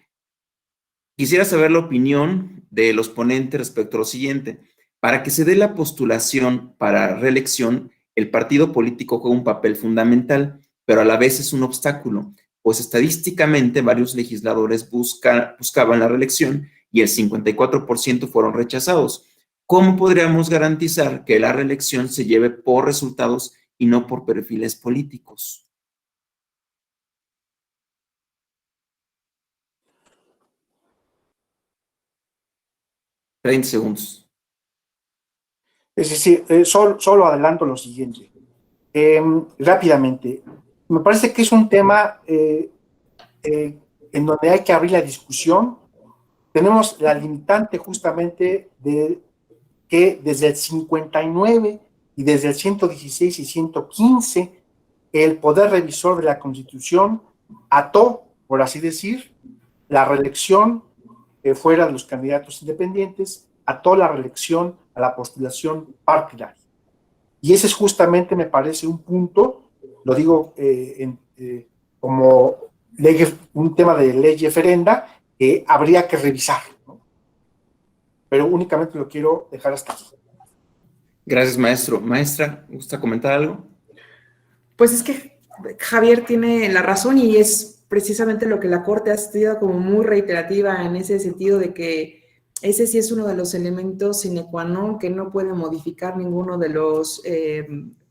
quisiera saber la opinión de los ponentes respecto a lo siguiente. Para que se dé la postulación para reelección, el partido político juega un papel fundamental, pero a la vez es un obstáculo, pues estadísticamente varios legisladores buscaban la reelección y el 54% fueron rechazados. ¿Cómo podríamos garantizar que la reelección se lleve por resultados y no por perfiles políticos? $30 segundos. Es decir, solo adelanto lo siguiente. Rápidamente, me parece que es un tema en donde hay que abrir la discusión. Tenemos la limitante justamente de que desde el 59 y desde el 116 y 115, el Poder Revisor de la Constitución ató, por así decir, la reelección fuera de los candidatos independientes, ató la reelección a la postulación partidaria. Y ese es justamente, me parece, un punto, lo digo como un tema de ley referenda que habría que revisar, ¿no? Pero únicamente lo quiero dejar hasta aquí. Gracias, maestro. Maestra, ¿gusta comentar algo? Pues es que Javier tiene la razón y es precisamente lo que la Corte ha sido como muy reiterativa en ese sentido de que ese sí es uno de los elementos sine qua non que no puede modificar ninguno de los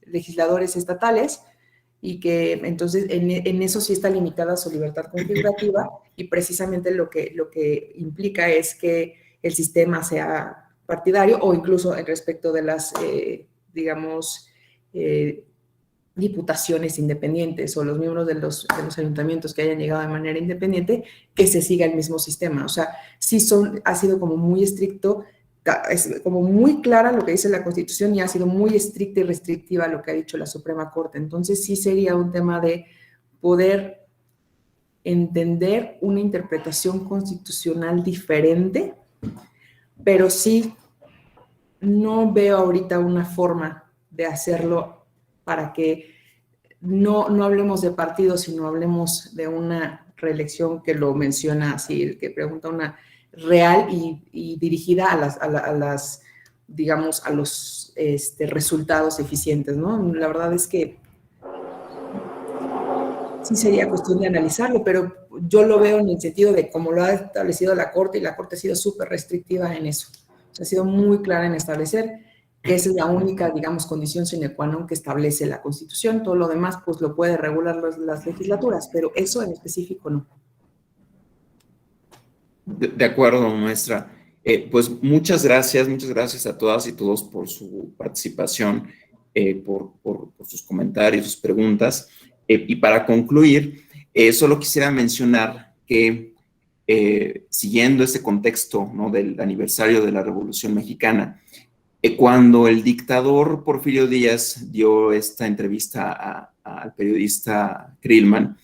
legisladores estatales y que entonces en eso sí está limitada su libertad configurativa y precisamente lo que implica es que el sistema sea partidario o incluso respecto de las, digamos, diputaciones independientes o los miembros de los ayuntamientos que hayan llegado de manera independiente, que se siga el mismo sistema. O sea, sí ha sido como muy estricto, es como muy clara lo que dice la Constitución y ha sido muy estricta y restrictiva lo que ha dicho la Suprema Corte. Entonces sí sería un tema de poder entender una interpretación constitucional diferente, pero sí no veo ahorita una forma de hacerlo para que no hablemos de partidos, sino hablemos de una reelección que lo menciona así, el que pregunta una real y dirigida a las digamos, a los resultados eficientes, ¿no? La verdad es que sí sería cuestión de analizarlo, pero yo lo veo en el sentido de cómo lo ha establecido la Corte, y la Corte ha sido súper restrictiva en eso. O sea, ha sido muy clara en establecer que esa es la única, digamos, condición sine qua non que establece la Constitución. Todo lo demás, pues, lo puede regular las legislaturas, pero eso en específico no. De acuerdo, maestra. Pues muchas gracias a todas y todos por su participación, por sus comentarios, sus preguntas. Y para concluir, solo quisiera mencionar que siguiendo ese contexto, ¿no?, del aniversario de la Revolución Mexicana, cuando el dictador Porfirio Díaz dio esta entrevista al periodista Krillman,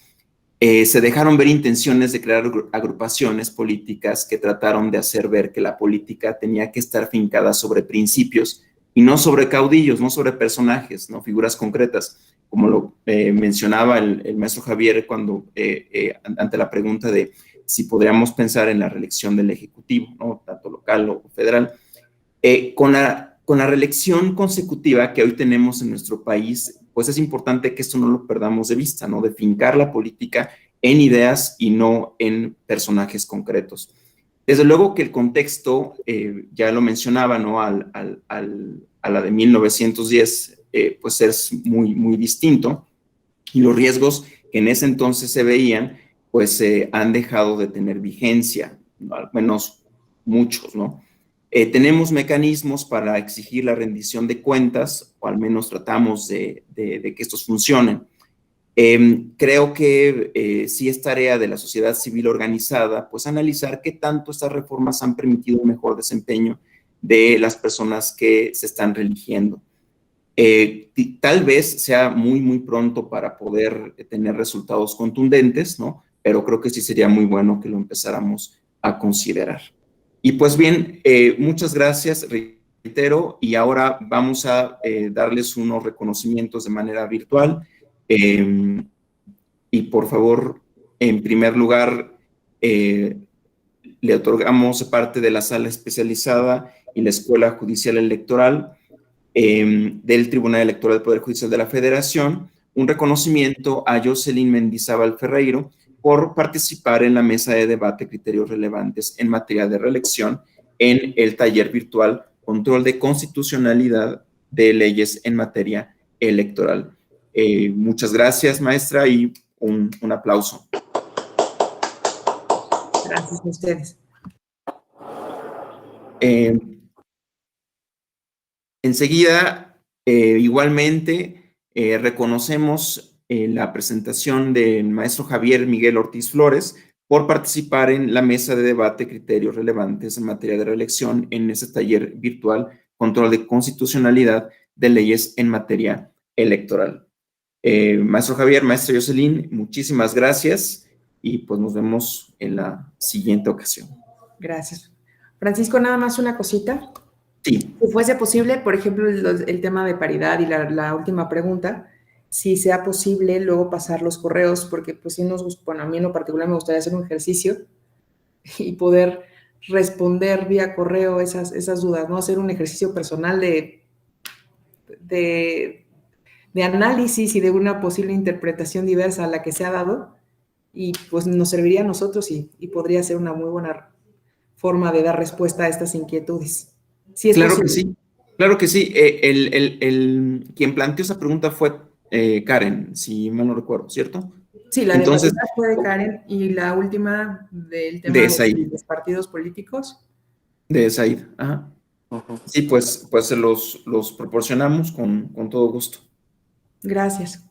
se dejaron ver intenciones de crear agrupaciones políticas que trataron de hacer ver que la política tenía que estar fincada sobre principios y no sobre caudillos, no sobre personajes, no figuras concretas, como lo mencionaba el maestro Javier cuando ante la pregunta de si podríamos pensar en la reelección del Ejecutivo, ¿no?, tanto local o federal. Con la reelección consecutiva que hoy tenemos en nuestro país, pues es importante que esto no lo perdamos de vista, ¿no?, de fincar la política en ideas y no en personajes concretos. Desde luego que el contexto, ya lo mencionaba, ¿no?, a la de 1910, pues es muy, muy distinto, y los riesgos que en ese entonces se veían, pues han dejado de tener vigencia, ¿no?, al menos muchos, ¿no? Tenemos mecanismos para exigir la rendición de cuentas, o al menos tratamos de que estos funcionen. Creo que sí es tarea de la sociedad civil organizada, pues analizar qué tanto estas reformas han permitido un mejor desempeño de las personas que se están reeligiendo. Tal vez sea muy, muy pronto para poder tener resultados contundentes, ¿no? Pero creo que sí sería muy bueno que lo empezáramos a considerar. Y pues bien, muchas gracias, reitero, y ahora vamos a darles unos reconocimientos de manera virtual. Y por favor, en primer lugar, le otorgamos parte de la sala especializada y la Escuela Judicial Electoral del Tribunal Electoral del Poder Judicial de la Federación un reconocimiento a Jocelyn Mendizábal Ferreiro por participar en la mesa de debate Criterios Relevantes en materia de reelección en el taller virtual Control de Constitucionalidad de Leyes en Materia Electoral. Muchas gracias, maestra, y un aplauso. Gracias a ustedes. Enseguida, igualmente, reconocemos la presentación del maestro Javier Miguel Ortiz Flores por participar en la mesa de debate Criterios Relevantes en materia de reelección en ese taller virtual Control de Constitucionalidad de Leyes en Materia Electoral. Maestro Javier, maestra Jocelyn, muchísimas gracias y pues nos vemos en la siguiente ocasión. Gracias. Francisco, nada más una cosita. Sí. Si fuese posible, por ejemplo, el tema de paridad y la última pregunta, si sea posible luego pasar los correos, porque pues sí bueno, a mí en lo particular me gustaría hacer un ejercicio y poder responder vía correo esas dudas, ¿no? Hacer un ejercicio personal de análisis y de una posible interpretación diversa a la que se ha dado, y pues nos serviría a nosotros y podría ser una muy buena forma de dar respuesta a estas inquietudes. Sí, es claro posible. que sí, claro que sí. Quien planteó esa pregunta fue Karen, si mal no recuerdo, ¿cierto? Sí, la Entonces, de fue de Karen, y la última del tema de los partidos políticos. De Said, ajá. Sí, pues se los proporcionamos con todo gusto. Gracias.